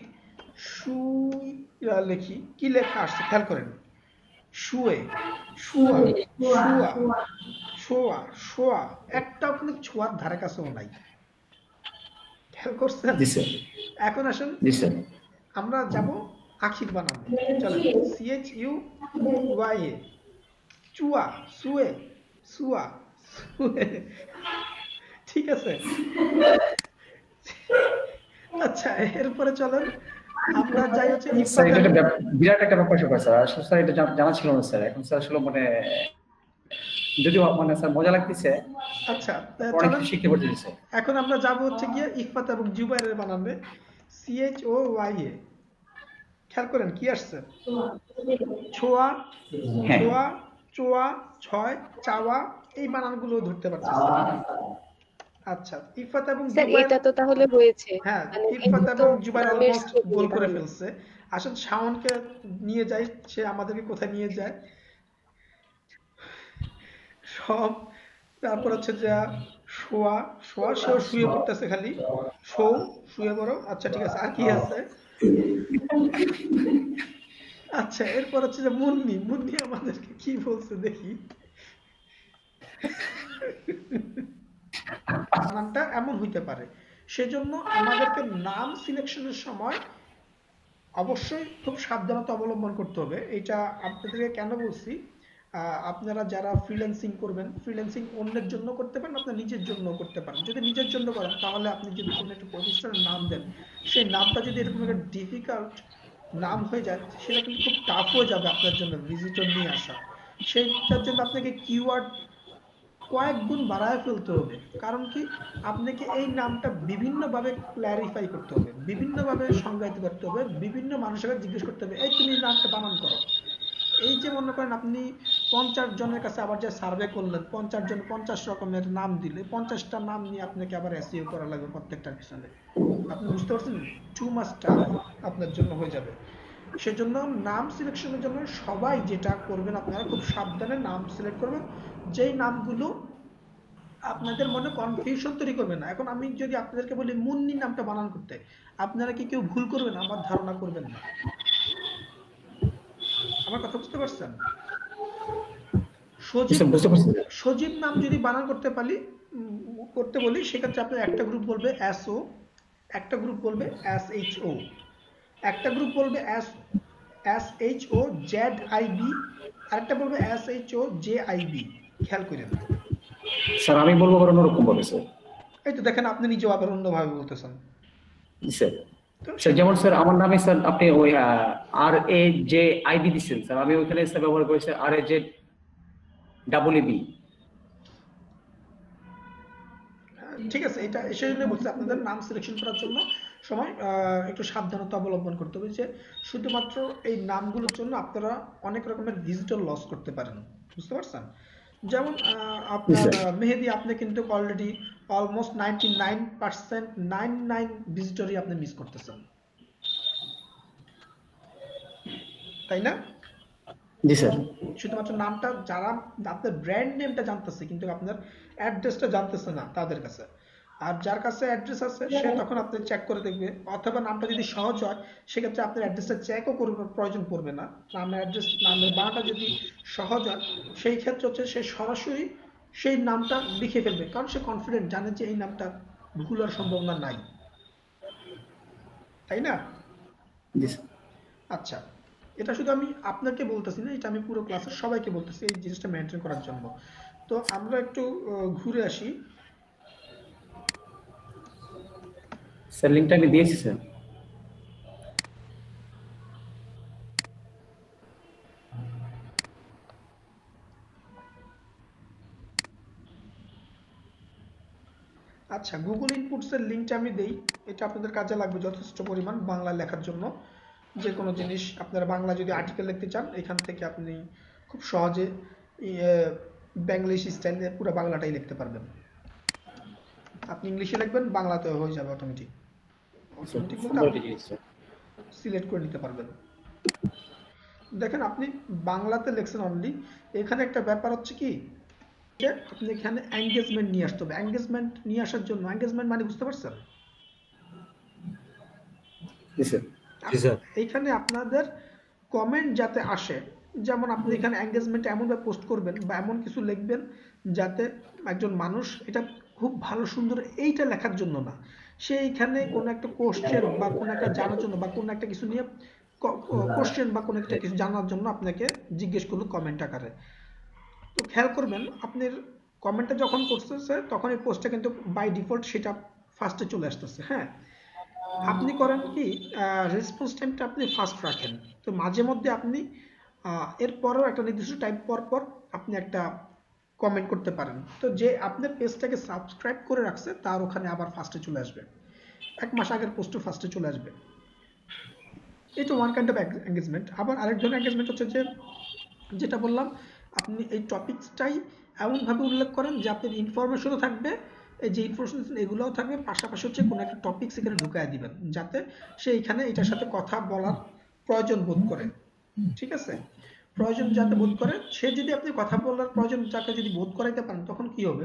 লিখি, কি লেখা আসছে খেয়াল করেন, শুয়ে, শুয়া, শুয়া, শোয়া, শোয়া, একটাও কিন্তু ছোঁয়ার ধারে কাছেও নাই, খেয়াল করছেন? এখন আসেন আমরা যাব আখির বানান, চলেন CHUYA, চুয়া, সুয়ে, সুয়া, সুয়ে, ঠিক আছে? আচ্ছা এরপরে চলেন আমরা যাই হচ্ছে স্যার এটা একটা বিরাট একটা ব্যাপার স্যার। আসলে স্যার এটা জানা ছিল না স্যার, এখন স্যার আসলে মানে যদিও মানে স্যার মজা লাগতেছে। আচ্ছা অনেক শিখতে পারতেছি। এখন আমরা যাব হচ্ছে গিয়ে ইফাত এবং জুবাইরের বানাবে CHOYA, খেয়াল করেন কি আসছে, ছোয়া, ছোয়া, চোয়া, ছয়, চাওয়া, এই বানানগুলো ধরতে পারতেছি। আচ্ছা ইফাত এবং জুবাইর, এটা তো তাহলে হয়েছে, হ্যাঁ মানে ইফাত এবং জুবাইর নামের অলমোস্ট ছবি গোল করে তাহলে। ফেলছে। আসলে শাওনকে নিয়ে যাই, সে আমাদেরকে কোথায় নিয়ে যায় সব। তারপর হচ্ছে যে শোয়া, শোয়া, সেও শুয়ে পড়তেছে খালি, শো, শুয়ে পড়ো। আচ্ছা ঠিক আছে, আর কি আছে? আচ্ছা এরপর হচ্ছে যে মুন্নি, মুন্নি আমাদেরকে কি বলছে দেখি। নামটা এমন হইতে পারে, সেজন্য আমাদেরকে নাম সিলেকশনের সময় অবশ্যই খুব সাবধানতা অবলম্বন করতে হবে। এটা আপনাদেরকে কেন বলছি, আপনারা যারা ফ্রিল্যান্সিং করবেন, ফ্রিল্যান্সিং অন্যের জন্য করতে পারেন, আপনার নিজের জন্য করতে পারেন। যদি নিজের জন্য করেন তাহলে আপনি যদি কোনো একটা প্রতিষ্ঠানের নাম দেন, সেই নামটা যদি এরকম একটা ডিফিকাল্ট নাম হয়ে যায়, সেটা কিন্তু খুব টাফ হয়ে যাবে আপনার জন্য ভিজিটর নিয়ে আসা। সেইটার জন্য আপনাকে কিওয়ার্ড কয়েক গুণ বাড়ায় ফেলতে হবে। কারণ কি, আপনাকে এই নামটা বিভিন্নভাবে ক্ল্যারিফাই করতে হবে, বিভিন্নভাবে সংজ্ঞায়িত করতে হবে, বিভিন্ন মানুষের কাছে জিজ্ঞেস করতে হবে, এই তুমি নামটা বানান করো। এই যে মনে করেন আপনি 50 জনের কাছে আবার যে সার্ভে করলেন, 50 জন 50 রকমের নাম দিলে, 50টা নাম নিয়ে আপনাকে আবার এসইও করা লাগবে প্রত্যেকটার পিছনে। আপনি বুঝতে পারছেন, টু মাচ টাফ আপনার জন্য হয়ে যাবে। সেজন্য নাম সিলেকশনের জন্য সবাই যেটা করবেন, আপনারা খুব সাবধানে নাম সিলেক্ট করবেন, যেই নামগুলো আপনাদের মনে কনফিউশন তৈরি করবে না। এখন আমি যদি আপনাদেরকে বলি মুন্নি নামটা বানান করতে, আপনারা কি কেউ ভুল করবেন? আমার ধারণা করবেন না। আমার কথা বুঝতে পারছেন? সজীব নাম যদি বানান করতে বলি, সেক্ষেত্রে আপনার একটা গ্রুপ বলবে SO, একটা গ্রুপ বলবে SHO, একটা গ্রুপ বলবে SHOZIB, আরেকটা বলবে SHOJIB। খেয়াল করেন। স্যার আমি বলবো আবার অন্যরকম ভাবে স্যার। এই তো দেখেন আপনি নিজেও আবার অন্যভাবে বলতেছেন। জি স্যার। তো স্যার যেমন স্যার আমার নামে স্যার আপনি ওই RAJIB দিচ্ছেন স্যার, আমি ওইখানে স্যার ব্যবহার করেছি RAJEEB। ঠিক আছে, এটা সেই জন্য বলছি আপনাদের নাম সিলেকশন করার জন্য সময় একটু সাবধানতা অবলম্বন করতে হবে, যে শুধুমাত্র এই নামগুলোর জন্য আপনারা অনেক রকমের ভিজিটর লস করতে পারেন, বুঝতে পারছেন? যেমন আপনার মেহেদি, আপনি কিন্তু অলরেডি অলমোস্ট 99% ভিজিটরই আপনি মিস করতেছেন, তাই না? জি স্যার। শুধুমাত্র নামটা, যারা আপনার ব্র্যান্ড নেমটা জানতেছে কিন্তু আপনার অ্যাড্রেসটা জানতেছে না তাদের কাছে। আর যার কাছে অ্যাড্রেস আছে সে তখন আপনি চেক করে দেখবে, অথবা নামটা যদি সহজ হয় সেক্ষেত্রে আপনার অ্যাড্রেসটা চেকও করার প্রয়োজন পড়বে না। নামের অ্যাড্রেস, নামের বানানটা যদি সহজ হয় সেই ক্ষেত্রে হচ্ছে সে সরাসরি সেই নামটা লিখে ফেলবে, কারণ সে কনফিডেন্ট, জানে যে এই নামটা ভুল হওয়ার সম্ভাবনা নাই, তাই না? আচ্ছা, এটা শুধু আমি আপনাকে বলতেছি না, এটা আমি পুরো ক্লাসের সবাইকে বলতেছি এই জিনিসটা মেনটেন করার জন্য। তো আমরা একটু ঘুরে আসি। স্যার লিংকটা আমি দিয়েছি স্যার। আচ্ছা, গুগল ইনপুটস এর লিংকটা আমি দেই, এটা আপনাদের কাজে লাগবে যথেষ্ট পরিমাণ বাংলা লেখার জন্য। যে কোনো জিনিস আপনারা বাংলা যদি আর্টিকেল লিখতে চান, এখান থেকে আপনি খুব সহজে বাংলিশ স্টাইলে পুরো বাংলাটাই লিখতে পারবেন। আপনি ইংলিশে লিখবেন, বাংলাতে হয়ে যাবে অটোমেটিক। অটোমেটিক বলতে আপনি সিলেক্ট করে নিতে পারবেন। দেখেন আপনি বাংলাতে লিখছেন অনলি, এখানে একটা ব্যাপার হচ্ছে কি, আপনি এখানে এঙ্গেজমেন্ট নিয়ে আসতে হবে। এঙ্গেজমেন্ট নিয়ে আসার জন্য, এঙ্গেজমেন্ট মানে বুঝতে পারছেন? এইখানে আপনাদের কমেন্ট যাতে আসে, যেমন আপনি এখানে এঙ্গেজমেন্ট এমনভাবে পোস্ট করবেন বা এমন কিছু লিখবেন যাতে একজন মানুষ, এটা খুব ভালো সুন্দর এইটা লেখার জন্য না, সে এখানে কোনো একটা কোশ্চেন বা কোনো একটা জানার জন্য বা কোনো একটা কিছু নিয়ে কোশ্চেন বা কোনো একটা কিছু জানার জন্য আপনাকে জিজ্ঞেস করলো কমেন্ট আকারে। তো খেয়াল করবেন আপনার কমেন্টটা যখন করতেছে তখন এই পোস্টটা কিন্তু বাই ডিফল্ট সেটা ফার্স্টে চলে আসতেছে। হ্যাঁ, আপনি করেন কি রেসপন্স টাইমটা আপনি ফাস্ট রাখেন, তো মাঝে মধ্যে আপনি এরপরও একটা নির্দিষ্ট টাইম পর পর আপনি একটা কমেন্ট করতে পারেন। তো যে আপনার পেজটাকে সাবস্ক্রাইব করে রাখছে তার ওখানে আবার ফার্স্টে চলে আসবে, 1 মাস আগের পোস্টও ফার্স্টে চলে আসবে। এটা ওয়ান কাইন্ড অফ এঙ্গেজমেন্ট। আবার আরেক ধরনের এঙ্গেজমেন্ট হচ্ছে যে, যেটা বললাম, আপনি এই টপিকসটাই এমনভাবে উল্লেখ করেন যে আপনার ইনফরমেশনও থাকবে, এই যে ইনফরমেশন এগুলোও থাকবে, পাশাপাশি হচ্ছে কোনো একটা টপিকস এখানে ঢুকায় দিবেন যাতে সে এখানে এটার সাথে কথা বলার প্রয়োজন বোধ করে। ঠিক আছে, প্রয়োজন যাতে বোধ করে, সে যদি আপনি কথা বলার প্রয়োজন যাকে যদি বোধ করাইতে পারেন তখন কি হবে,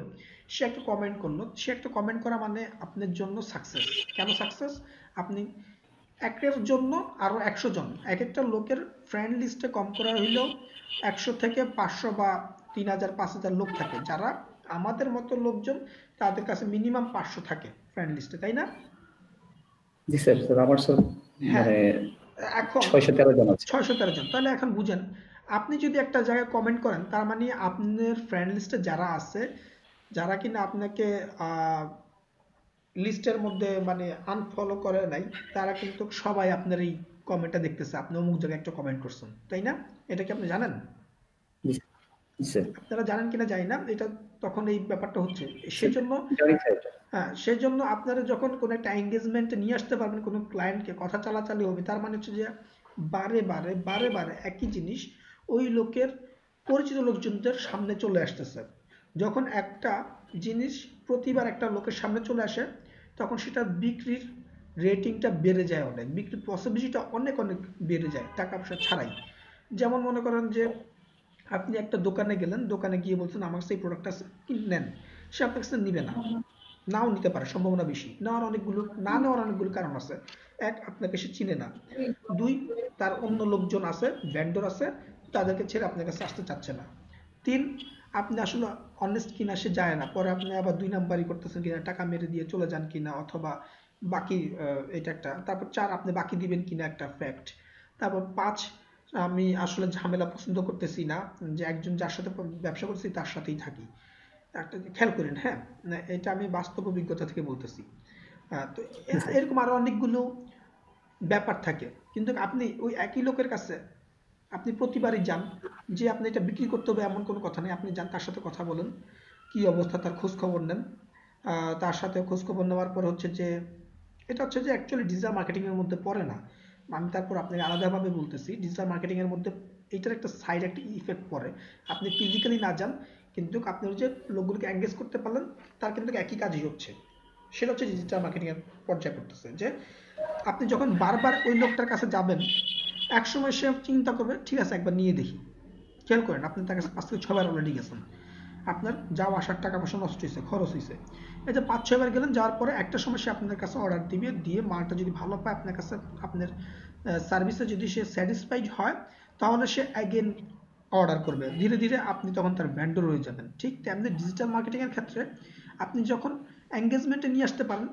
সে একটা কমেন্ট করলো, সে একটা কমেন্ট করা মানে আপনার জন্য সাকসেস। কেন সাকসেস? আপনি একের জন্য আরো 100 জন, এক একটা লোকের ফ্রেন্ড লিস্টে কম করা হইলেও 100 থেকে 500 বা 3000 5000 লোক থাকে, যারা আমাদের মতো লোকজন তাদের কাছে মিনিমাম 500 থাকে ফ্রেন্ড লিস্টে, তাই না? জি স্যার, স্যার আমার স্যার মানে এখন 613 জন আছে। 613 জন। তাহলে এখন বুঝেন, আপনি যদি একটা জায়গায় কমেন্ট করেন তার মানে আপনার ফ্রেন্ড লিস্টে যারা আছে, যারা কিনা আপনাকে লিস্টের মধ্যে মানে আনফলো করে নাই, তারা কিন্তু সবাই আপনার এই কমেন্টটা দেখতেছে, আপনি অমুক জায়গায় একটা কমেন্ট করছেন, তাই না? এটা কি আপনি জানেন? আপনারা জানেন কিনা জানি না, এটা তখন এই ব্যাপারটা হচ্ছে। সেজন্য হ্যাঁ, সেজন্য আপনারা যখন কোনো একটা এঙ্গেজমেন্ট নিয়ে আসতে পারবেন, কোনো ক্লায়েন্টকে কথা চালাচালি হবে, তার মানে হচ্ছে যে বারে বারে বারে বারে একই জিনিস ওই লোকের পরিচিত লোকজনদের সামনে চলে আসতেছে। যখন একটা জিনিস প্রতিবার একটা লোকের সামনে চলে আসে তখন সেটা বিক্রির রেটিংটা বেড়ে যায়, অনেক বিক্রির পসিবিলিটিটা অনেক অনেক বেড়ে যায় টাকা পয়সা ছাড়াই। যেমন মনে করেন যে আপনি একটা দোকানে গেলেন, দোকানে গিয়ে বলছেন আমার সেই প্রোডাক্টটা নেন, সে আপনার কাছে নিবে না, নাও নিতে পারে, সম্ভাবনা বেশি। নেওয়ার অনেকগুলো কারণ আছে। এক, আপনাকে সে চিনে না। 2, তার অন্য লোকজন আছে, ভেন্ডর আছে, তাদেরকে ছেড়ে আপনার কাছে আসতে চাচ্ছে না। 3, আপনি আসলে অনেস্ট কিনা সে যায় না, পরে আপনি আবার 2 নাম্বারই করতেছেন কিনা, টাকা মেরে দিয়ে চলে যান কিনা, অথবা বাকি এটা একটা, তারপর 4 আপনি বাকি দিবেন কিনা একটা ফ্যাক্ট, তারপর 5 আমি আসলে ঝামেলা পছন্দ করতেছি না, যে একজন যার সাথে ব্যবসা করছি তার সাথেই থাকি। একটা খেয়াল করেন, হ্যাঁ, না, এটা আমি বাস্তব অভিজ্ঞতা থেকে বলতেছি। তো জি স্যার। এরকম আরো অনেকগুলো ব্যাপার থাকে, কিন্তু আপনি ওই একই লোকের কাছে আপনি প্রতিবারই যান, যে আপনি এটা বিক্রি করতে হবে এমন কোনো কথা নেই, আপনি যান তার সাথে কথা বলেন, কি অবস্থা তার খোঁজ খবর নেন। তার সাথে খোঁজ খবর নেওয়ার পর হচ্ছে যে এটা হচ্ছে যে অ্যাকচুয়ালি ডিজিটাল মার্কেটিং এর মধ্যে পড়ে না, আমি তারপর আপনাকে আলাদাভাবে বলতেছি, ডিজিটাল মার্কেটিং এর মধ্যে এটার একটা সাইড একটা ইফেক্ট পড়ে। আপনি ফিজিক্যালি না যান, কিন্তু আপনি ওই যে লোকগুলোকে এঙ্গেজ করতে পারলেন, তার কিন্তু একই কাজই হচ্ছে। সেটা হচ্ছে ডিজিটাল মার্কেটিং এর পর্যায়ে পড়তেছে, যে আপনি যখন বারবার ওই লোকটার কাছে যাবেন, একসময় সে চিন্তা করবে ঠিক আছে একবার নিয়ে দেখি। খেয়াল করেন, আপনি তার কাছে 5 থেকে 6 বার অলরেডি গেছেন, আপনার যাওয়া আসার টাকা পয়সা নষ্ট হয়েছে, খরচ হয়েছে। এই যে 5-6 বার গেলেন, যাওয়ার পরে একটা সময় সে আপনাদের কাছে অর্ডার দিবে, দিয়ে মালটা যদি ভালো পায় আপনার কাছে, আপনার সার্ভিসে যদি সে স্যাটিসফাইড হয়, তাহলে সে অ্যাগেন অর্ডার করবে। ধীরে ধীরে আপনি তখন তার ভেন্ডর হয়ে যাবেন। ঠিক তেমনি ডিজিটাল মার্কেটিং এর ক্ষেত্রে আপনি যখন এঙ্গেজমেন্টে নিয়ে আসতে পারেন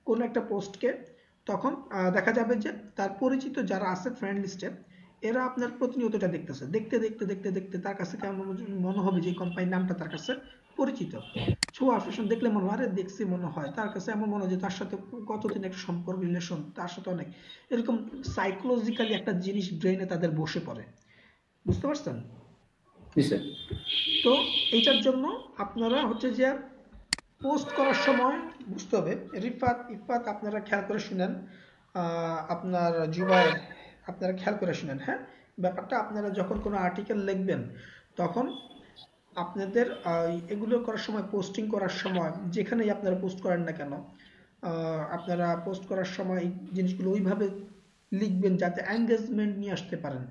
কোনো একটা পোস্টকে, তখন দেখা যাবে যে তার পরিচিত যারা আছে ফ্রেন্ড লিস্টে, এরা আপনার প্রতিনিয়ত এটা দেখতেছে, দেখতে দেখতে দেখতে দেখতে তার কাছে কেমন মনে হবে যে কোম্পানির নামটা তার কাছে পরিচিত। ছোঁয়া ফ্যাশন দেখলে মনে হয়, আরে দেখছি মনে হয়, তার কাছে এমন মনে হয় যে তার সাথে কতদিন একটা সম্পর্ক, রিলেশন, তার সাথে অনেক এরকম সাইকোলজিক্যালি একটা জিনিস ব্রেনে তাদের বসে পড়ে। বুঝতে পারছেন? জি স্যার। তো এইটার জন্য আপনারা হচ্ছে যে পোস্ট করার সময় বুঝতে হবে, রিফাত ইফাত আপনারা খেয়াল করে শুনেন, আপনার জুবায়ের আপনারা খেয়াল করে শুনেন, হ্যাঁ, ব্যাপারটা আপনারা যখন কোনো আর্টিকেল লিখবেন, তখন আপনাদের এগুলো করার সময়, পোস্টিং করার সময়, যেখানেই আপনারা পোস্ট করেন না কেন, আপনারা পোস্ট করার সময় এই জিনিসগুলো ওইভাবে লিখবেন যাতে এঙ্গেজমেন্ট নিয়ে আসতে পারেন।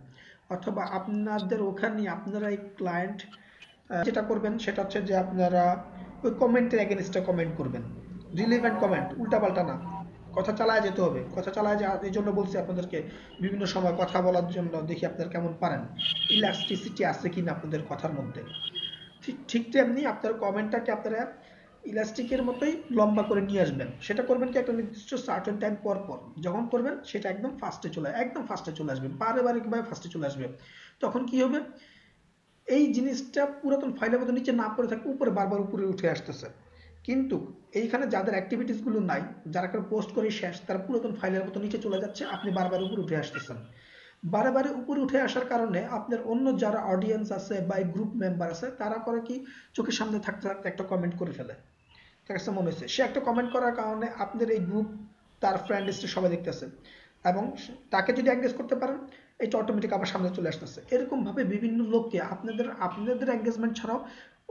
অথবা আপনাদের ওখানে আপনারা এই ক্লায়েন্ট যেটা করবেন সেটা হচ্ছে যে আপনারা ওই কমেন্টের এগেনস্টে কমেন্ট করবেন, রিলেভেন্ট কমেন্ট, উল্টাপাল্টা না। কথা চালায় যেতে হবে, কথা চালায় এই জন্য বলছি আপনাদেরকে বিভিন্ন সময় কথা বলার জন্য, দেখি আপনারা কেমন পারেন, ইলাস্টিসিটি আছে কিনা আপনাদের কথার মধ্যে। ঠিক ঠিক তেমনি আপনার কমেন্টটাকে আপনারা ইলাস্টিকের মতোই লম্বা করে নিয়ে আসবেন। সেটা করবেন কি একটা নির্দিষ্ট সার্টেন টাইম পর পর, যখন করবেন সেটা একদম ফার্স্টে চলে আসবে, পারিবারিকভাবে ফার্স্টে চলে আসবে। তখন কি হবে, এই জিনিসটা পুরাতন ফাইলের মতো নিচে না পড়ে থাকবে, উপরে বারবার উপরে উঠে আসতেছে। কিন্তু এইখানে যাদের অ্যাক্টিভিটিস গুলো নাই, যারা কেউ পোস্ট করে শেষ, তারা পুরাতন ফাইলের মতো নিচে চলে যাচ্ছে, আপনি বারবার উপরে উঠে আসতেছেন। বারে বারে উপরে উঠে আসার কারণে আপনার অন্য যারা অডিয়েন্স আছে বা গ্রুপ মেম্বার আছে, তারা করে কি, চোখের সামনে থাকতে থাকতে একটা কমেন্ট করে ফেলে, তার কাছে মনে হয়েছে, সে একটা কমেন্ট করার কারণে আপনার এই গ্রুপ, তার ফ্রেন্ড লিস্টে সবাই দেখতেছে, এবং তাকে যদি এঙ্গেজ করতে পারেন, এটা অটোমেটিক আবার সামনে চলে আসতেছে। এরকম ভাবে বিভিন্ন লোককে আপনাদের এঙ্গেজমেন্ট ছাড়াও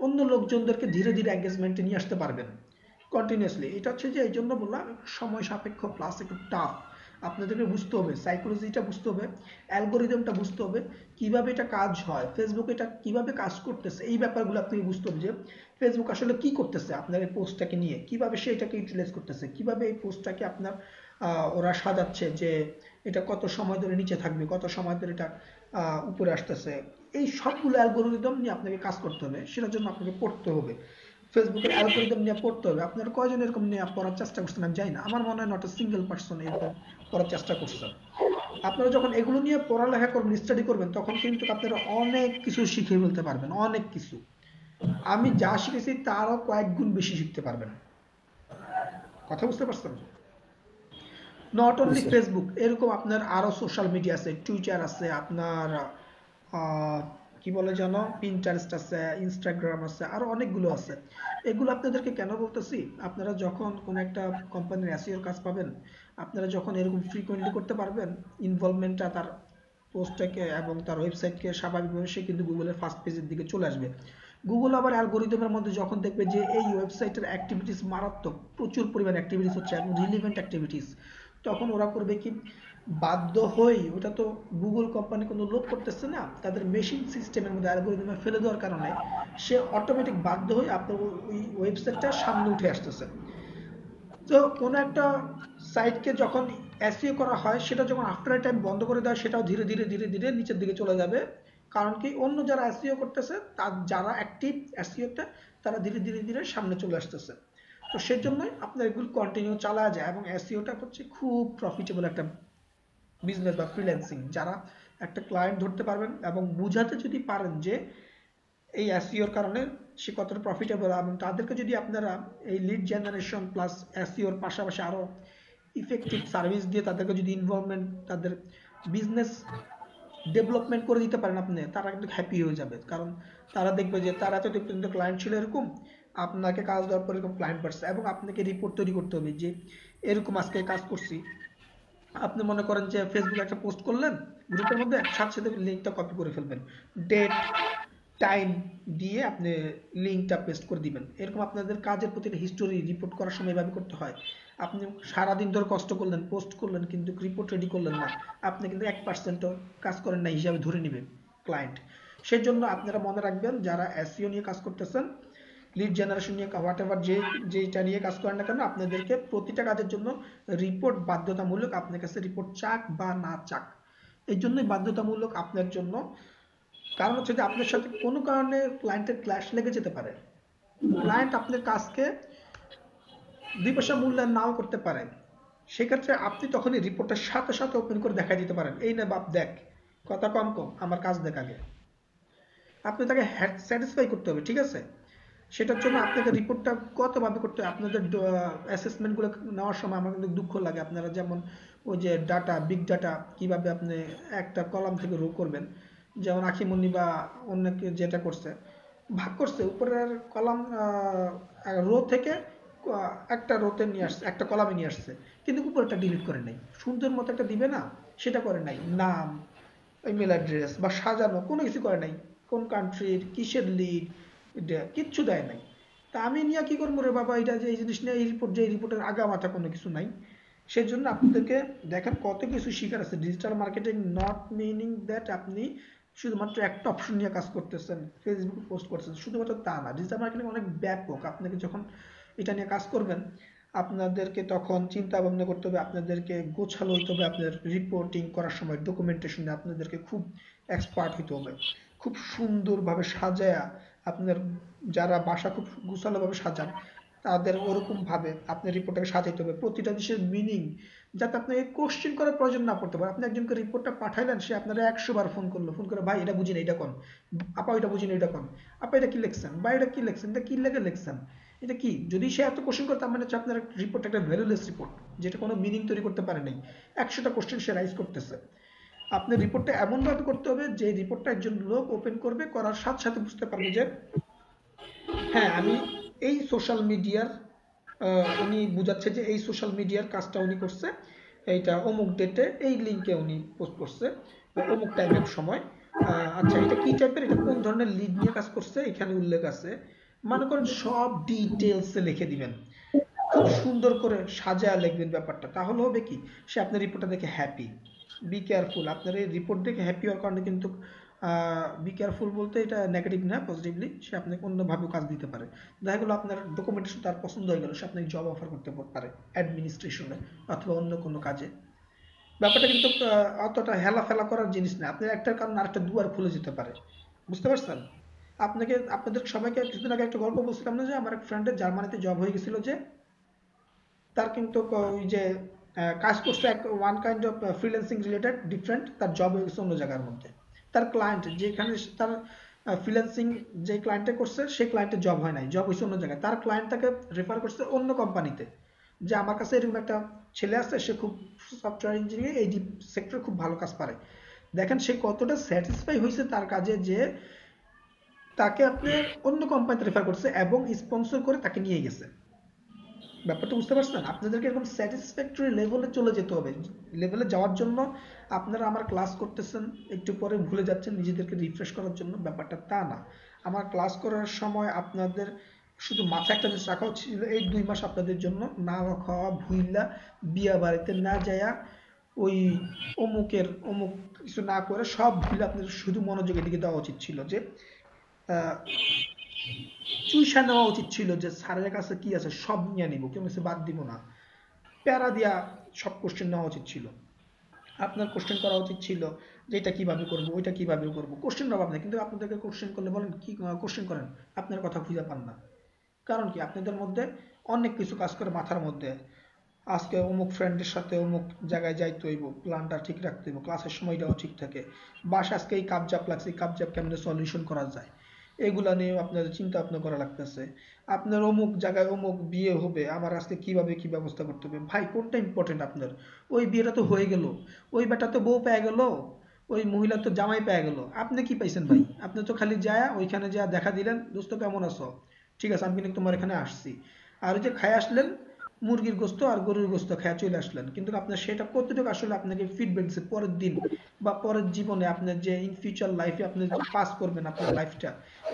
অন্য লোকজনদেরকে ধীরে ধীরে এঙ্গেজমেন্টে নিয়ে আসতে পারবেন কন্টিনিউয়াসলি। এটা হচ্ছে যে এই জন্য বললাম সময় সাপেক্ষ প্লাস একটু টাফ। আপনাদেরকে বুঝতে হবে, সাইকোলজিটা বুঝতে হবে, অ্যালগোরিদমটা বুঝতে হবে, কিভাবে এটা কাজ হয়, ফেসবুক এটা কিভাবে কাজ করতেছে, এই ব্যাপারগুলো আপনাকে বুঝতে হবে, যে ফেসবুক আসলে কি করতেছে আপনার এই পোস্টটাকে নিয়ে, কিভাবে সে এটাকে ইউটিলাইজ করতেছে, কিভাবে এই পোস্টটাকে আপনার ওরা সাজাচ্ছে, যে এটা কত সময় ধরে নিচে থাকবে, কত সময় ধরে এটা উপরে আসতেছে। এই সবগুলো অ্যালগোরিদম নিয়ে আপনাকে কাজ করতে হবে, সেটার জন্য আপনাকে পড়তে হবে, ফেসবুকের অ্যালগোরিদম নিয়ে পড়তে হবে। আপনারা কয়জন এরকম নিয়ে পড়ার চেষ্টা করছেন আমি জানি না, আমার মনে হয় নট এ সিঙ্গেল পার্সন এরকম পড়ার চেষ্টা করছেন। আপনারা যখন এগুলো নিয়ে পড়ালেখা করবেন, স্টাডি করবেন, তখন কিন্তু আপনারা অনেক কিছু শিখে ফেলতে পারবেন, অনেক কিছু। আমি যা শিখেছি তারও কয়েক গুণ বেশি শিখতে পারবেন। কথা বুঝতে পারছেন? Not G only sir. Facebook, এরকম আপনার আরো সোশ্যাল মিডিয়া আছে, টুইটার আছে, আপনার কি বলে জানো, পিন্টারেস্ট আছে, ইনস্টাগ্রাম আছে, আরো অনেকগুলো আছে। এগুলো আপনাদেরকে কেন বলতেছি, আপনারা যখন কোন একটা কোম্পানির এসইওর কাজ পাবেন, আপনারা যখন এরকম ফ্রিকোয়েন্টলি করতে পারবেন, ইনভলভমেন্টটা তার পোস্টটাকে এবং তার ওয়েবসাইটকে স্বাভাবিকভাবে, সে কিন্তু গুগলের ফার্স্ট পেজের দিকে চলে আসবে। গুগল আবার অ্যালগোরিদমের মধ্যে যখন দেখবে যে এই ওয়েবসাইটের অ্যাক্টিভিটিস মারাত্মক, প্রচুর পরিমাণ অ্যাক্টিভিটিস হচ্ছে এবং রিলিভেন্ট অ্যাক্টিভিটিস, তখন ওরা করবে কি, বাধ্য হই, ওটা তো গুগল কোম্পানি কোনো লোক করতেছে না, তাদের মেশিন সিস্টেমের মধ্যে অ্যালগোরিদমে ফেলে দেওয়ার কারণে সে অটোমেটিক বাধ্য হয়ে আপনার ওই ওয়েবসাইটটা সামনে উঠে আসতেছে। তো কোনো একটা সাইটকে যখন এসইও করা হয়, সেটা যখন আফটার এ টাইম বন্ধ করে দেয়, সেটাও ধীরে ধীরে ধীরে ধীরে নিচের দিকে চলে যাবে। কারণ কি, অন্য যারা এসইও করতেছে, তার যারা অ্যাক্টিভ এসইওতে, তারা ধীরে ধীরে ধীরে সামনে চলে আসতেছে। তো সেই জন্যই আপনার এগুলো কন্টিনিউ চালায়া যায়, এবং এসইওটা হচ্ছে খুব প্রফিটেবল একটা বিজনেস বা ফ্রিল্যান্সিং। যারা একটা ক্লায়েন্ট ধরতে পারবেন এবং বুঝাতে যদি পারেন যে এই এসইওর কারণে সে কতটা প্রফিটেবল, এবং তাদেরকে যদি আপনারা এই লিড জেনারেশন প্লাস এসইওর পাশাপাশি আরো ইফেক্টিভ সার্ভিস দিয়ে তাদেরকে যদি ইনভলভমেন্ট, তাদের বিজনেস ডেভেলপমেন্ট করে দিতে পারেন আপনি, তারা কিন্তু হ্যাপি হয়ে যাবে। কারণ তারা দেখবে যে তারা এতদিন পর্যন্ত ক্লায়েন্ট ছিল এরকম, আপনাকে কাজ দেওয়ার পর এরকম ক্লায়েন্ট বাড়ছে, এবং আপনাকে রিপোর্ট তৈরি করতে হবে যে এরকম আজকে কাজ করছি। আপনি মনে করেন যে ফেসবুকে একটা পোস্ট করলেন গ্রুপের মধ্যে, সাথে সাথে লিঙ্কটা কপি করে ফেলবেন, ডেট টাইম দিয়ে আপনি লিঙ্কটা পেস্ট করে দিবেন। এরকম আপনাদের কাজের প্রতি হিস্টোরি রিপোর্ট করার সময় এভাবে করতে হয়। আপনি সারাদিন ধরে কষ্ট করলেন, পোস্ট করলেন, কিন্তু রিপোর্ট রেডি করলেন না, আপনি কিন্তু 1%ও কাজ করেন না হিসাবে ধরে নেবে ক্লায়েন্ট। সেই জন্য আপনারা মনে রাখবেন, যারা এসইও নিয়ে কাজ করতেছেন, লিড জেনারেশন নিয়ে, হোয়াট এভার যেটা নিয়ে কাজ করেন না কেন, আপনাদেরকে প্রতিটা কাজের জন্য রিপোর্ট বাধ্যতামূলক। আপনার কাছে রিপোর্ট চাক বা না চাক, এই জন্যই বাধ্যতামূলক আপনার জন্য। কারণ হচ্ছে যে আপনার সাথে কোনো কারণে ক্লায়েন্টের ক্ল্যাশ লেগে যেতে পারে, ক্লায়েন্ট আপনার কাজকে 2 পয়সা মূল্যায়ন নাও করতে পারে। সেক্ষেত্রে আপনি তখনই রিপোর্টের সাথে সাথে ওপেন করে দেখাই দিতে পারেন, এই না বাপ দেখ, কথা কম কম, আমার কাজ দেখ আগে। আপনি তাকে স্যাটিসফাই করতে হবে, ঠিক আছে? সেটার জন্য আপনাকে রিপোর্টটা কতভাবে করতে হয়। আপনাদের অ্যাসেসমেন্টগুলো নেওয়ার সময় আমার কিন্তু দুঃখ লাগে, আপনারা যেমন ওই যে ডাটা, বিগ ডাটা কিভাবে আপনি একটা কলাম থেকে রো করবেন, যেমন আখিমনি বা অন্য কেউ যেটা করছে, ভাগ করছে উপরের কলাম রো থেকে একটা রোতে নিয়ে আসছে, একটা কলামে নিয়ে আসছে, কিন্তু উপরেরটা ডিলিট করে নাই। সুন্দর মতো একটা দিবে না, সেটা করে নাই। নাম, ইমেল অ্যাড্রেস বা সাজানো কোনো কিছু করে নাই, কোন কান্ট্রির কিসের লিড, কিচ্ছু দেয় নাই। তা আমি নিয়ে কি করবো রে বাবা, এটা যে এই জিনিস নিয়ে এই রিপোর্ট, যে এই রিপোর্টের আগা মাথা কোনো কিছু নাই। সেই জন্য আপনাদেরকে দেখেন কত কিছু শিখার আছে। Digital marketing not meaning that আপনি শুধুমাত্র একটা অপশন নিয়ে কাজ করতেছেন, ফেসবুকে পোস্ট করতেছেন, শুধুমাত্র তা না। ডিজিটাল মার্কেটিং অনেক ব্যাপক। আপনাকে যখন এটা নিয়ে কাজ করবেন, আপনাদেরকে তখন চিন্তা ভাবনা করতে হবে, আপনাদেরকে গোছালো হইতে হবে, আপনাদের রিপোর্টিং করার সময় ডকুমেন্টেশনে আপনাদেরকে খুব এক্সপার্ট হইতে হবে, খুব সুন্দরভাবে সাজায়া আপনার, যারা বাসা খুব গোছালোভাবে সাজান তাদের ওরকম ভাবে আপনার রিপোর্টটাকে সাজাইতে হবে, প্রতিটা জিনিসের মিনিং, যাতে আপনাকে কোশ্চেন করার প্রয়োজন না পড়তে পারে। আপনি একজনকে রিপোর্টটা পাঠাইলেন, সে আপনারা 100 বার ফোন করলো, ফোন করে ভাই এটা বুঝিনি, এটা কোন আপা, এটা বুঝিনি, এটা কোন আপা, এটা কি লিখছেন বা এটা কি লিখছেন, এটা কি লেগে লিখছেন, এটা কি। যদি সে এত কোশ্চেন করে, তার মানে হচ্ছে আপনার রিপোর্ট একটা ভ্যালুলেস রিপোর্ট, যেটা কোনো মিনিং তৈরি করতে পারে নাই। 100টা কোশ্চেন সে রাইজ করতেছে। আপনি রিপোর্টটা এমন ভাবে করতে হবে যে রিপোর্টটা একজন লোক ওপেন করবে, করার সাথে সাথে বুঝতে পারবে যে হ্যাঁ আমি এই সোশ্যাল মিডিয়ার, উনি বুঝাচ্ছে যে এই সোশ্যাল মিডিয়ার কাজটা উনি করছে, এইটা অমুক ডেটে এই লিঙ্কে উনি পোস্ট করছে অমুক টাইমের সময়। আচ্ছা এটা কি টাইপের, এটা কোন ধরনের লিড নিয়ে কাজ করছে, এখানে উল্লেখ আছে। মনে করেন সব ডিটেলসে লিখে দিবেন, খুব সুন্দর করে সাজায়া লিখবেন ব্যাপারটা, তাহলে হবে কি, সে আপনার রিপোর্টটা দেখে হ্যাপি। বি কেয়ারফুল, আপনার এই রিপোর্ট দেখে হ্যাপি হওয়ার কারণে কিন্তু বি কেয়ারফুল বলতে এটা নেগেটিভ না, পজিটিভলি সে আপনাকে অন্যভাবে কাজ দিতে পারে। দেখা গেলো আপনার ডকুমেন্টেশন তার পছন্দ হয়ে গেল, সে আপনাকে জব অফার করতে পারে অ্যাডমিনিস্ট্রেশনে অথবা অন্য কোনো কাজে। ব্যাপারটা কিন্তু অতটা হেলাফেলা করার জিনিস না, আপনার একটার কারণে আরেকটা দুয়ার খুলে যেতে পারে, বুঝতে পারছেন? আপনাদের সবাইকে কিছুদিন আগে একটা গল্প বলছিলাম না, যে আমার এক ফ্রেন্ডের জার্মানিতে জব হয়ে গেছিল, যে তার কিন্তু ওই যে কাজ করছে এক one kind of freelancing related different, তার জব হয়ে গেছে অন্য জায়গার মধ্যে। তার ক্লায়েন্ট যেখানে তার ফ্রিল্যান্সিং যে ক্লায়েন্টে করছে, সেই ক্লায়েন্টের জব হয় নাই, জব হয়েছে অন্য জায়গায়। তার ক্লায়েন্ট তাকে রেফার করছে অন্য কোম্পানিতে, যে আমার কাছে এরকম একটা ছেলে আছে, সে খুব সফটওয়্যার ইঞ্জিনিয়ারিং এই সেক্টরে খুব ভালো কাজ পারে। দেখেন সে কতটা স্যাটিসফাই হয়েছে তার কাজে, যে তাকে আপনি অন্য কোম্পানিতে রেফার করছে এবং স্পন্সর করে তাকে নিয়ে গেছে। ব্যাপারটা বুঝতে পারছেন? আপনাদেরকে এরকম স্যাটিসফ্যাক্টরি লেভেলে চলে যেতে হবে। লেভেলে যাওয়ার জন্য আপনারা আমার ক্লাস করতেছেন, একটু পরে ভুলে যাচ্ছেন নিজেদেরকে রিফ্রেশ করার জন্য, ব্যাপারটা তা না। আমার ক্লাস করার সময় আপনাদের শুধু মাথায় একটা জিনিস রাখা ছিল, এই 2 মাস আপনাদের জন্য না খাওয়া ভুইলা, বিয়া বাড়িতে না যায়া, ওই অমুক কিছু না করে সব ভুলে আপনাদের শুধু মনোযোগের দিকে দেওয়া উচিত ছিল, যে চুইসা নেওয়া উচিত ছিল, যে স্যারের কাছে কি আছে সব নিয়ে নিব, কেউ কিছু বাদ দিব না, প্যারা দিয়া সব কোশ্চেন নেওয়া উচিত ছিল। আপনার কোশ্চেন করা উচিত ছিল যে এটা কিভাবে করব, ওইটা কিভাবে করব, কোশ্চেন অভাব নেই, কিন্তু আপনাদেরকে কোশ্চেন করলে বলেন কি কোশ্চেন করেন, আপনার কথা খুঁজে পান না। কারণ কি আপনাদের মধ্যে অনেক কিছু কাজ করে মাথার মধ্যে। আজকে অমুক ফ্রেন্ডের সাথে অমুক জায়গায় যাইতে হইব, প্ল্যানটা ঠিক রাখতে হইব, ক্লাসের সময়টাও ঠিক থাকে, বাসা আজকে এই কাবজাপ লাগছে, এই কাবজাপ কেমনে সলিউশন করা যায়, এগুলা নিয়ে আপনাদের চিন্তা ভাবনা করা লাগতেছে। আপনার অমুক জায়গায় অমুক বিয়ে হবে, আমার আজকে কিভাবে কি ব্যবস্থা করতে হবে, ভাই কোনটা ইম্পর্টেন্ট আপনার? ওই বিয়েটা তো হয়ে গেল, ওই বেটা তো বউ পেয়ে গেল, ওই মহিলা তো জামাই পেয়ে গেল, আপনি কি পাইছেন ভাই? আপনি তো খালি যায় ওইখানে যা দেখা দিলেন, দোস্ত কেমন আছো, ঠিক আছে আমি কিন্তু তোমার এখানে আসছি, আর ওই যে খাই আসলেন মুরগির গোস্ত আর গরুর গোস্ত খেয়ে চলে আসলেন, কিন্তু আপনার সেটা কতটুকু আসলে আপনাকে ফিডব্যাক দিচ্ছে পরের দিন বা পরের জীবনে আপনার যে ইন ফিউচার লাইফে আপনি যে পাস করবেন আপনার লাইফটা।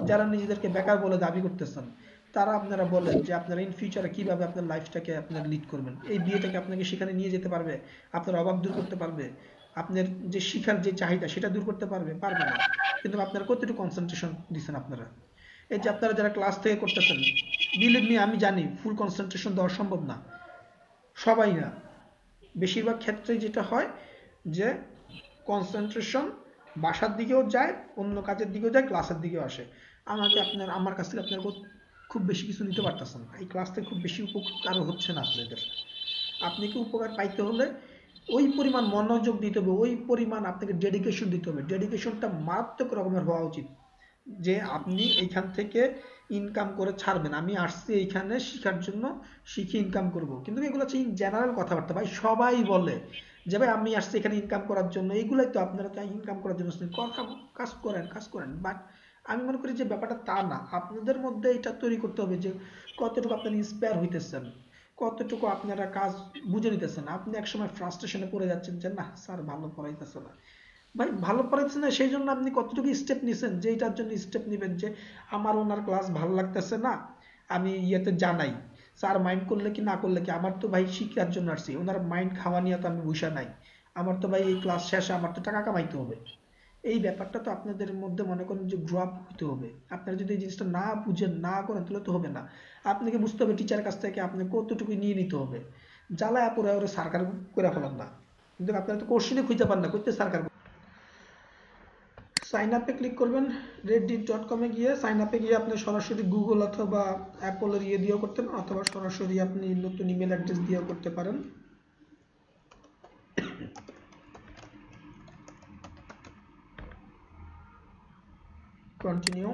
যারা নিজেদেরকে বেকার বলে দাবি করতেছেন, তারা আপনারা বলেন যে আপনারা ইন ফিউচারে কিভাবে আপনার লাইফটাকে আপনার লিড করবেন। এই বিয়েটাকে আপনাকে সেখানে নিয়ে যেতে পারবে? আপনার অভাব দূর করতে পারবে? আপনার যে শিখার যে চাহিদা সেটা দূর করতে পারবে? পারবে না। কিন্তু আপনারা কতটুকু কনসেন্ট্রেশন দিচ্ছেন আপনারা? এই যে আপনারা যারা ক্লাস থেকে করতেছেন, বিলিভ মি আমি জানি ফুল কনসেন্ট্রেশন দেওয়া সম্ভব না, সবাই না, বেশিরভাগ ক্ষেত্রে যেটা হয় যে কনসেন্ট্রেশন বাসার দিকেও যায়, অন্য কাজের দিকেও যায়, ক্লাসের দিকেও আসে। আমার কাছ থেকে আপনার খুব বেশি কিছু নিতে পারতেছেন না, এই ক্লাস থেকে খুব বেশি উপকারও হচ্ছে না আপনাদের। আপনি কি উপকার পাইতে হলে ওই পরিমাণ মনোযোগ দিতে হবে, ওই পরিমাণ আপনাকে ডেডিকেশন দিতে হবে, ডেডিকেশনটা মারাত্মক রকমের হওয়া উচিত, যে আপনি এইখান থেকে ইনকাম করে ছাড়বেন। আমি আসছি এইখানে শিখার জন্য, শিখে ইনকাম করব, কিন্তু এগুলো হচ্ছে ইন জেনারেল কথাবার্তা ভাই, সবাই বলে যে ভাই আমি আসছি এখানে ইনকাম করার জন্য, এইগুলাই তো আপনারা তো ইনকাম করার জন্য আসছেন, কাজ করেন কাজ করেন, বাট আমি মনে করি যে ব্যাপারটা তা না। আপনাদের মধ্যে এটা তৈরি করতে হবে যে কতটুকু আপনারা ইন্সপায়ার হইতেছেন, কতটুকু আপনারা কাজ বুঝে নিতেছেন। আপনি একসময় ফ্রাস্ট্রেশনে পড়ে যাচ্ছেন যে না স্যার ভালো পড়াইতেছে না, ভাই ভালো পড়াইতেছে না সেই জন্য আপনি কতটুকু স্টেপ নিছেন যে এটার জন্য স্টেপ নেবেন যে আমার ওনার ক্লাস ভালো লাগতেছে না, আমি ইয়েতে জানাই, স্যার মাইন্ড করলে কি না করলে কি, আমার তো ভাই শিক্ষার জন্য আসছি, ওনার মাইন্ড খাওয়া নিয়ে তো আমি বসে নাই, আমার তো ভাই এই ক্লাস শেষে আমার তো টাকা কামাইতে হবে। এই ব্যাপারটা তো আপনাদের মধ্যে মনে করেন যে গ্রো আপ হতে হবে। আপনারা যদি এই জিনিসটা না বুঝেন না করেন তাহলে তো হবে না। আপনাকে বুঝতে হবে টিচারের কাছ থেকে আপনি কতটুকু নিয়ে নিতে হবে, জ্বালায় পরে ওরা সার্কার করে ফেলান না, কিন্তু আপনারা তো কোশ্চেনে খুঁজতে পারেন না করতে সার্কার। সাইন আপে ক্লিক করবেন, reddit.com এ গিয়ে সাইন আপে গিয়ে আপনি সরাসরি গুগল অথবা অ্যাপলের ইয়ে দিয়েও করতেন, অথবা সরাসরি আপনি নতুন ইমেল অ্যাড্রেস দিয়েও করতে পারেন। কন্টিনিউ,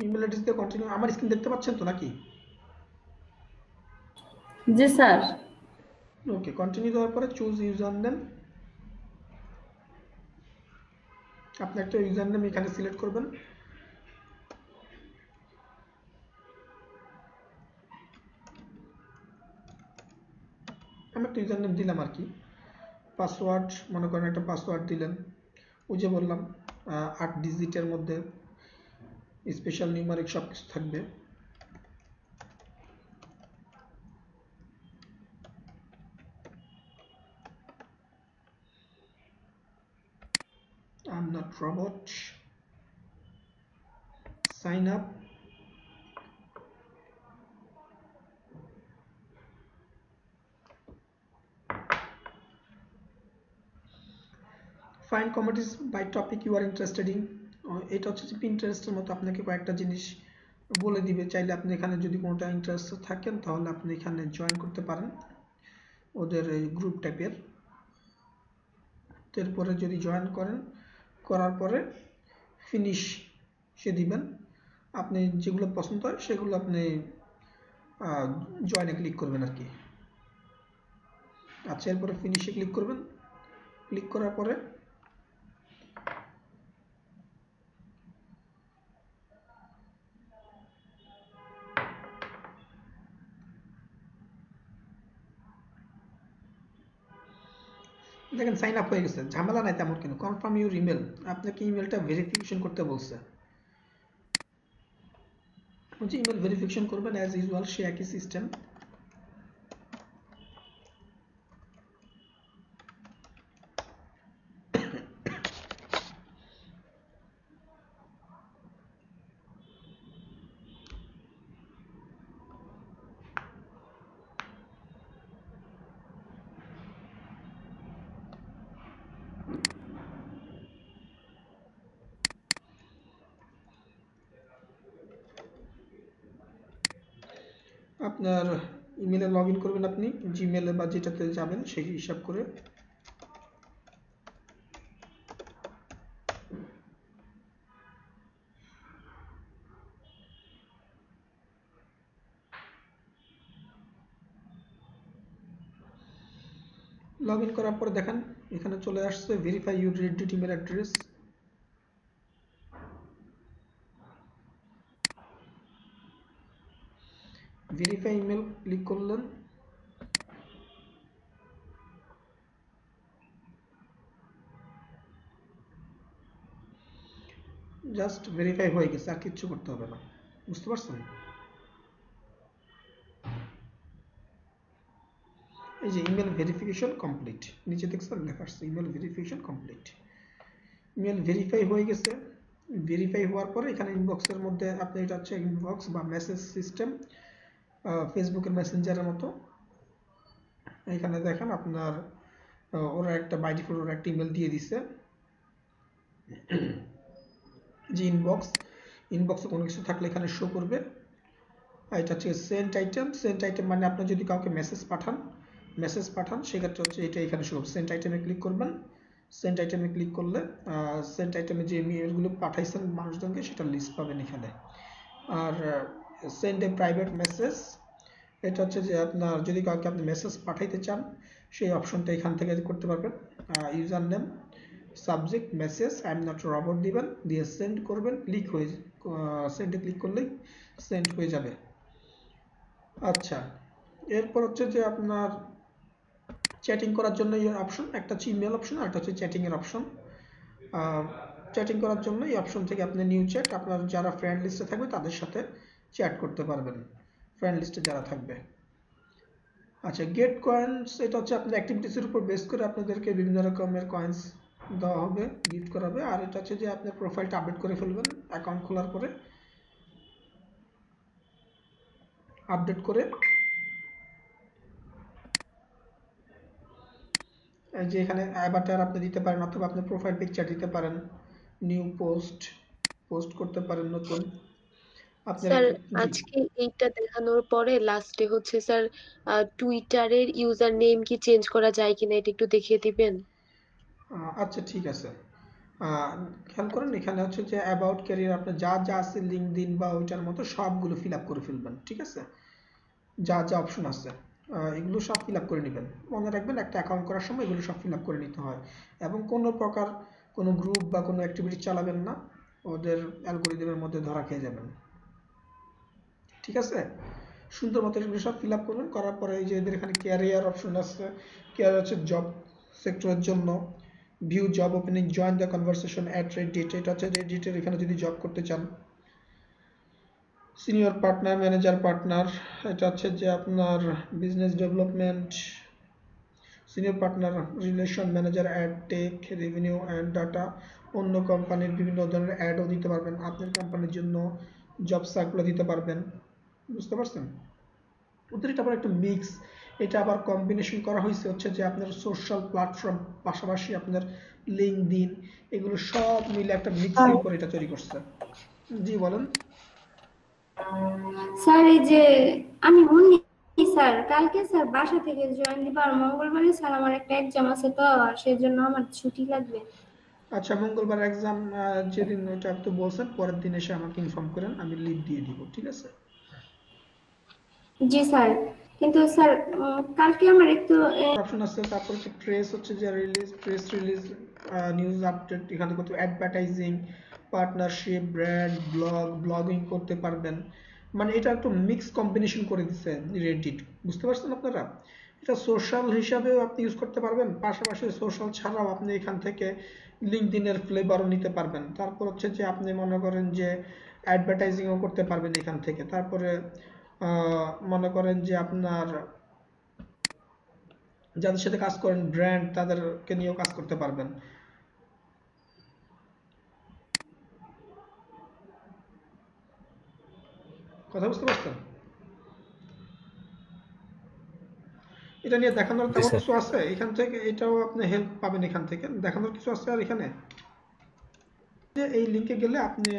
ইমেল অ্যাড্রেস দিয়ে কন্টিনিউ। আমার স্ক্রিন দেখতে পাচ্ছেন তো নাকি? জি স্যার। ওকে, কন্টিনিউ দেওয়ার পরে চুজ ইউজার নেম, আপনি একটা ইউজার নেম এখানে সিলেক্ট করবেন। আমি একটা ইউজার নেম দিলাম আর কি। পাসওয়ার্ড মনে করেন একটা পাসওয়ার্ড দিলেন, ওই যে বললাম 8 ডিজিটের মধ্যে স্পেশাল নিউমারিক সব কিছু থাকবে। I'm not robot. Sign up. Find commodities by topic you are interested in. এটা হচ্ছে যে পিন্টারেস্টের মতো আপনাকে কয়েকটা জিনিস বলে দিবে, চাইলে আপনি এখানে যদি কোনোটা ইন্টারেস্ট থাকেন তাহলে আপনি এখানে জয়েন করতে পারেন ওদের এই গ্রুপ টাইপের। এরপরে যদি জয়েন করেন, করার পরে ফিনিশ সে দিবেন, আপনি যেগুলো পছন্দ হয় সেগুলো আপনি জয়েনে ক্লিক করবেন আর কি। আচ্ছা, এরপরে ফিনিশে ক্লিক করবেন, ক্লিক করার পরে দেখেন সাইন আপ হয়ে গেছে, ঝামেলা নাই তেমন। কিন্তু কনফার্ম ইউর ইমেল, আপনাকে ইমেলটা ভেরিফিকেশন করতে বলছে, যে ইমেল ভেরিফিকেশন করবেন অ্যাজ ইউজুয়াল সে একই সিস্টেম। আপনার ইমেলে লগ ইন করবেন, আপনি জিমেলে বা যেটাতে যাবেন সেই হিসাব করে। লগ ইন করার পরে দেখেন এখানে চলে আসছে verify your Reddit email address. Verify email click করলেন, জাস্ট ভেরিফাই হয়ে গেছে, আর কিচ্ছু করতে হবে না। বুঝতে পারছেন? এই যে ইমেল ভেরিফিকেশন কমপ্লিট, নিচে দেখছেন লেখা আসছে email verification complete. Email verify হয়ে গেছে। ভেরিফাই হওয়ার পরে এখানে ইনবক্সের মধ্যে আপনি, এটা হচ্ছে ইনবক্স বা মেসেজ সিস্টেম, ফেসবুকের মেসেঞ্জারের মতো। এখানে দেখেন আপনার ওরা একটা বাই ডিফল্ট ওরা একটা ইমেল দিয়ে দিছে যে ইনবক্সে কোনো কিছু থাকলে এখানে শো করবে। এটা হচ্ছে সেন্ট আইটেম। সেন্ট আইটেম মানে আপনি যদি কাউকে মেসেজ পাঠান সেক্ষেত্রে হচ্ছে এটা এখানে শো হবে। সেন্ট আইটেমে ক্লিক করবেন। সেন্ট আইটেমে ক্লিক করলে সেন্ট আইটেমে যে মেলগুলো পাঠাইছেন মানুষজনকে সেটা লিস্ট পাবেন এখানে। আর সেন্ড এ প্রাইভেট মেসেজ, এটা হচ্ছে যে আপনার যদি কাউকে আপনি মেসেজ পাঠাইতে চান সেই অপশনটা এখান থেকে করতে পারবেন। User name, subject message I am not robot দিবেন, দিয়ে সেন্ড করবেন। সেন্ডে ক্লিক করলেই সেন্ড হয়ে যাবে। আচ্ছা, এরপর হচ্ছে যে আপনার চ্যাটিং করার জন্য এই অপশন, একটা হচ্ছে ইমেল অপশন আর একটা হচ্ছে চ্যাটিং এর অপশন। চ্যাটিং করার জন্য এই অপশন থেকে আপনি নিউ চ্যাট, আপনার যারা ফ্রেন্ড লিস্টে থাকবে তাদের সাথে চ্যাট করতে পারবেন, ফ্রেন্ড লিস্টে যারা থাকবে। আচ্ছা, গেট কয়েন্স, এটা হচ্ছে আপনার অ্যাক্টিভিটিসের উপর বেস করে আপনাদেরকে বিভিন্ন রকমের কয়েন্স দেওয়া হবে, গিফট করা হবে। আর এটা হচ্ছে যে আপনার প্রোফাইলটা আপডেট করে ফেলবেন অ্যাকাউন্ট খোলার পরে। আপডেট করে এই যে এখানে অ্যাভাটার আপনি দিতে পারেন, অথবা আপনি প্রোফাইল পিকচার দিতে পারেন, নিউ পোস্ট করতে পারেন নতুন আপনার স্যার জি। আজকে এইটা দেখানোর পরে লাস্টে হচ্ছে স্যার টুইটারের ইউজার নেম কি চেঞ্জ করা যায় কিনা এটা একটু দেখিয়ে দিবেন। আচ্ছা ঠিক আছে, খেয়াল করেন এখানে হচ্ছে যে অ্যাবাউট ক্যারিয়ার আপনার যা যা আছে লিঙ্কডইন বা ওইটার মতো সবগুলো ফিল আপ করে ফেলবেন। ঠিক আছে, যা যা অপশন আছে এগুলো সব ফিল আপ করে নেবেন। মনে রাখবেন একটা অ্যাকাউন্ট করার সময় এগুলো সব ফিল আপ করে নিতে হয়, এবং কোনো প্রকার কোনো গ্রুপ বা কোনো অ্যাক্টিভিটি চালাবেন না, ওদের অ্যালগোরিদমের মধ্যে ধরা খেয়ে যাবেন। ঠিক আছে, সুন্দর মতো এগুলো সব ফিল আপ করবেন। করার পরে এই যে এদের এখানে ক্যারিয়ার অপশন আছে, ক্যারিয়ার হচ্ছে জব সেক্টরের জন্য। View job opening, join the conversation at Reddit, এটা হচ্ছে রেডিটের এখানে যদি জব করতে চান। সিনিয়র পার্টনার, ম্যানেজার পার্টনার, এটা হচ্ছে যে আপনার business development, senior partner, relation manager, ad tech, revenue and data. অন্য কোম্পানির বিভিন্ন ধরনের অ্যাডও দিতে পারবেন, আপনার কোম্পানির জন্য জব সার্কুলার দিতে পারবেন। বুঝতে পারছেন? ওদের এটা আবার একটা মিক্স, এটা আবার কম্বিনেশন করা হয়েছে হচ্ছে যে আপনার সোশ্যাল প্ল্যাটফর্ম পাশাপাশি আপনার লিঙ্কডইন, এগুলো সব মিলে একটা মিক্সিং করে এটা তৈরি করছে। জি বলেন। স্যার এই যে আমি মুন্নি স্যার, কালকে স্যার বাসা থেকে জয়েন দিব, আর মঙ্গলবারে স্যার আমার একটা এক্সাম আছে, তো সেজন্য আমার ছুটি লাগবে। আচ্ছা, মঙ্গলবার এক্সাম যেদিন ওটা আপনি বলছেন পরের দিন এসে আমাকে ইনফর্ম করেন, আমি লিভ দিয়ে দিব। ঠিক আছে? জি স্যার, কিন্তু স্যার কালকে আমার একটু অপশন আছে, তারপর হচ্ছে প্রেস, হচ্ছে যে release, press release, news update, এখানে কত অ্যাডভার্টাইজিং, পার্টনারশিপ, ব্র্যান্ড, ব্লগিং করতে পারবেন। মানে এটা একটু মিক্স কম্বিনেশন করে দিচ্ছে রেডিট। বুঝতে পারছেন আপনারা? এটা সোশ্যাল হিসাবেও আপনি ইউজ করতে পারবেন, পাশাপাশি সোশ্যাল ছাড়াও আপনি এখান থেকে লিঙ্কডইনের ফ্লেভারও নিতে পারবেন। তারপর হচ্ছে যে আপনি মনে করেন যে অ্যাডভার্টাইজিংও করতে পারবেন এখান থেকে। তারপরে মনে করেন যে আপনার যাদের সাথে কাজ করেন ব্র্যান্ড, তাদেরকে নিয়েও কাজ করতে পারবেন। কথা বুঝতে পারছেন? এটা নিয়ে দেখানোর তেমন কিছু আছে এখান থেকে, এটাও আপনি হেল্প পাবেন এখান থেকে। দেখানোর কিছু আছে আর এখানে যে এই লিঙ্কে গেলে আপনি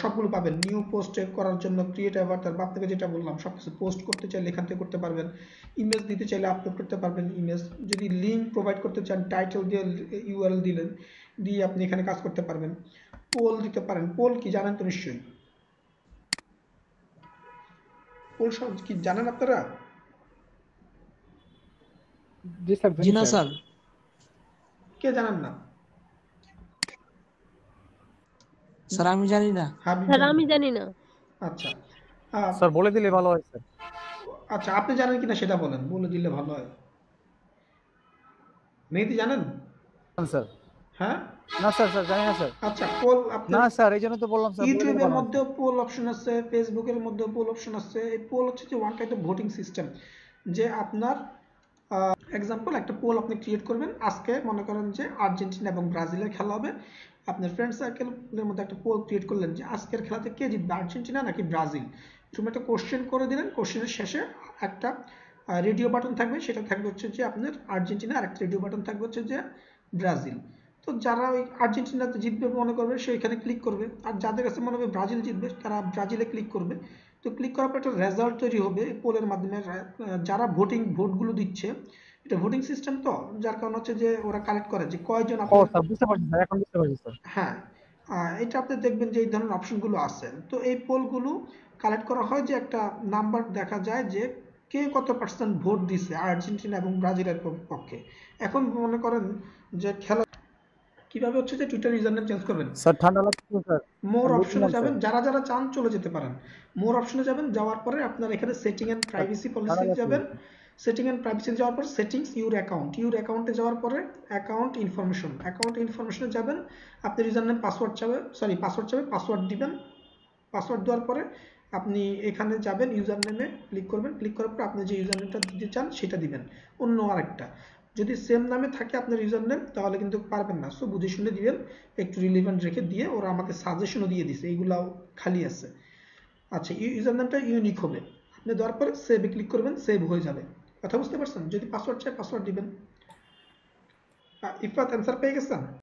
সবগুলো পাবেন। নিউ পোস্ট করার জন্য ক্রিয়েট অ্যাভাটার বা আপনাকে যেটা বললাম সবকিছু পোস্ট করতে চাইলে এখান থেকে করতে পারবেন, ইমেজ দিতে চাইলে আপলোড করতে পারবেন ইমেজ, যদি লিঙ্ক প্রোভাইড করতে চান টাইটেল দিয়ে ইউআরএল দিলেন, দিয়ে আপনি এখানে কাজ করতে পারবেন। পোল দিতে পারেন। পোল কি জানেন তো নিশ্চয়ই? পোল কি জানেন আপনারা? জি স্যার, জি না স্যার। কে জানেন না? স্যার আমি জানি না। স্যার আমি জানি না। আচ্ছা স্যার বলে দিলে ভালো হয় স্যার। আচ্ছা আপনি জানেন কিনা সেটা বলেন, বলে দিলে ভালো হয়। মেহেদী জানেন? স্যার হ্যাঁ না স্যার, স্যার জানি না স্যার। আচ্ছা পোল আপনি না স্যার, এই জন্য তো বললাম স্যার। ইউটিউবের মধ্যে পোল অপশন আছে, ফেসবুকের মধ্যে পোল অপশন আছে। এই পোল হচ্ছে যে one kind of voting system, যে আপনার এক্সাম্পল একটা পোল আপনি ক্রিয়েট করবেন। আজকে মনে করেন যে আর্জেন্টিনা এবং ব্রাজিলের খেলা হবে, আপনার ফ্রেন্ড সার্কেলের মধ্যে একটা পোল ক্রিয়েট করলেন যে আজকের খেলাতে কে জিতবে, আর্জেন্টিনা নাকি ব্রাজিল। তুমি একটা কোশ্চেন করে দিলেন, কোশ্চেনের শেষে একটা রেডিও বাটন থাকবে, সেটা থাকবে হচ্ছে যে আপনার আর্জেন্টিনা, আর একটা রেডিও বাটন থাকবে হচ্ছে যে ব্রাজিল। তো যারা ওই আর্জেন্টিনাতে জিতবে মনে করবে সে এখানে ক্লিক করবে, আর যাদের কাছে মনে হবে ব্রাজিল জিতবে তারা ব্রাজিলে ক্লিক করবে। তো ক্লিক করার পর একটা রেজাল্ট তৈরি হবে পোলের মাধ্যমে। যারা ভোটগুলো দিচ্ছে, এটা ভোটিং সিস্টেম, তো যার কারণ হচ্ছে যে ওরা কালেক্ট করে যে কয়জন বুঝতে পারছি স্যার, এখন বুঝতে পারছি স্যার। হ্যাঁ এটা আপনি দেখবেন যে এই ধরনের অপশনগুলো আছে। তো এই পোলগুলো কালেক্ট করা হয় যে একটা নাম্বার দেখা যায় যে কে কত পার্সেন্ট ভোট দিছে আর্জেন্টিনা এবং ব্রাজিলের পক্ষে। এখন মনে করেন যে খেলা কিভাবে হচ্ছে যে টুইটার ইউজার নেম চেঞ্জ করবেন। স্যার ঠান্ডা লাগছে স্যার। মোর অপশনে যাবেন, যারা যারা চান চলে যেতে পারেন। মোর অপশনে যাবেন, যাওয়ার পরে আপনার এখানে সেটিং এন্ড প্রাইভেসি পলিসি যাবেন। সেটিং এন্ড প্রাইভেসি যাওয়ার পর সেটিংস ইউর অ্যাকাউন্টে যাওয়ার পরে অ্যাকাউন্ট ইনফরমেশনে যাবেন। আপনার ইউজার নেম পাসওয়ার্ড চাবে, পাসওয়ার্ড দিবেন। পাসওয়ার্ড দেওয়ার পরে আপনি এখানে যাবেন, ইউজার নেমে ক্লিক করবেন। ক্লিক করার পর আপনি যে ইউজার নেমটা দিতে চান সেটা দিবেন, অন্য আরেকটা। যদি সেম নামে থাকে আপনার ইউজার নেম তাহলে কিন্তু পারবেন না, সো বুঝে শুনে দিবেন, একটু রিলেভেন্ট রেখে দিয়ে। ওরা আমাকে সাজেশনও দিয়ে দিছে, এইগুলাও খালি আছে। আচ্ছা ইউজার নেমটা ইউনিক হবে, আপনি দেওয়ার পরে সেভে ক্লিক করবেন, সেভ হয়ে যাবে। কথা বুঝতে পারছেন? যদি পাসওয়ার্ড চাই পাসওয়ার্ড দিবেন। ইফাত অ্যান্সার পেয়ে গেছেন?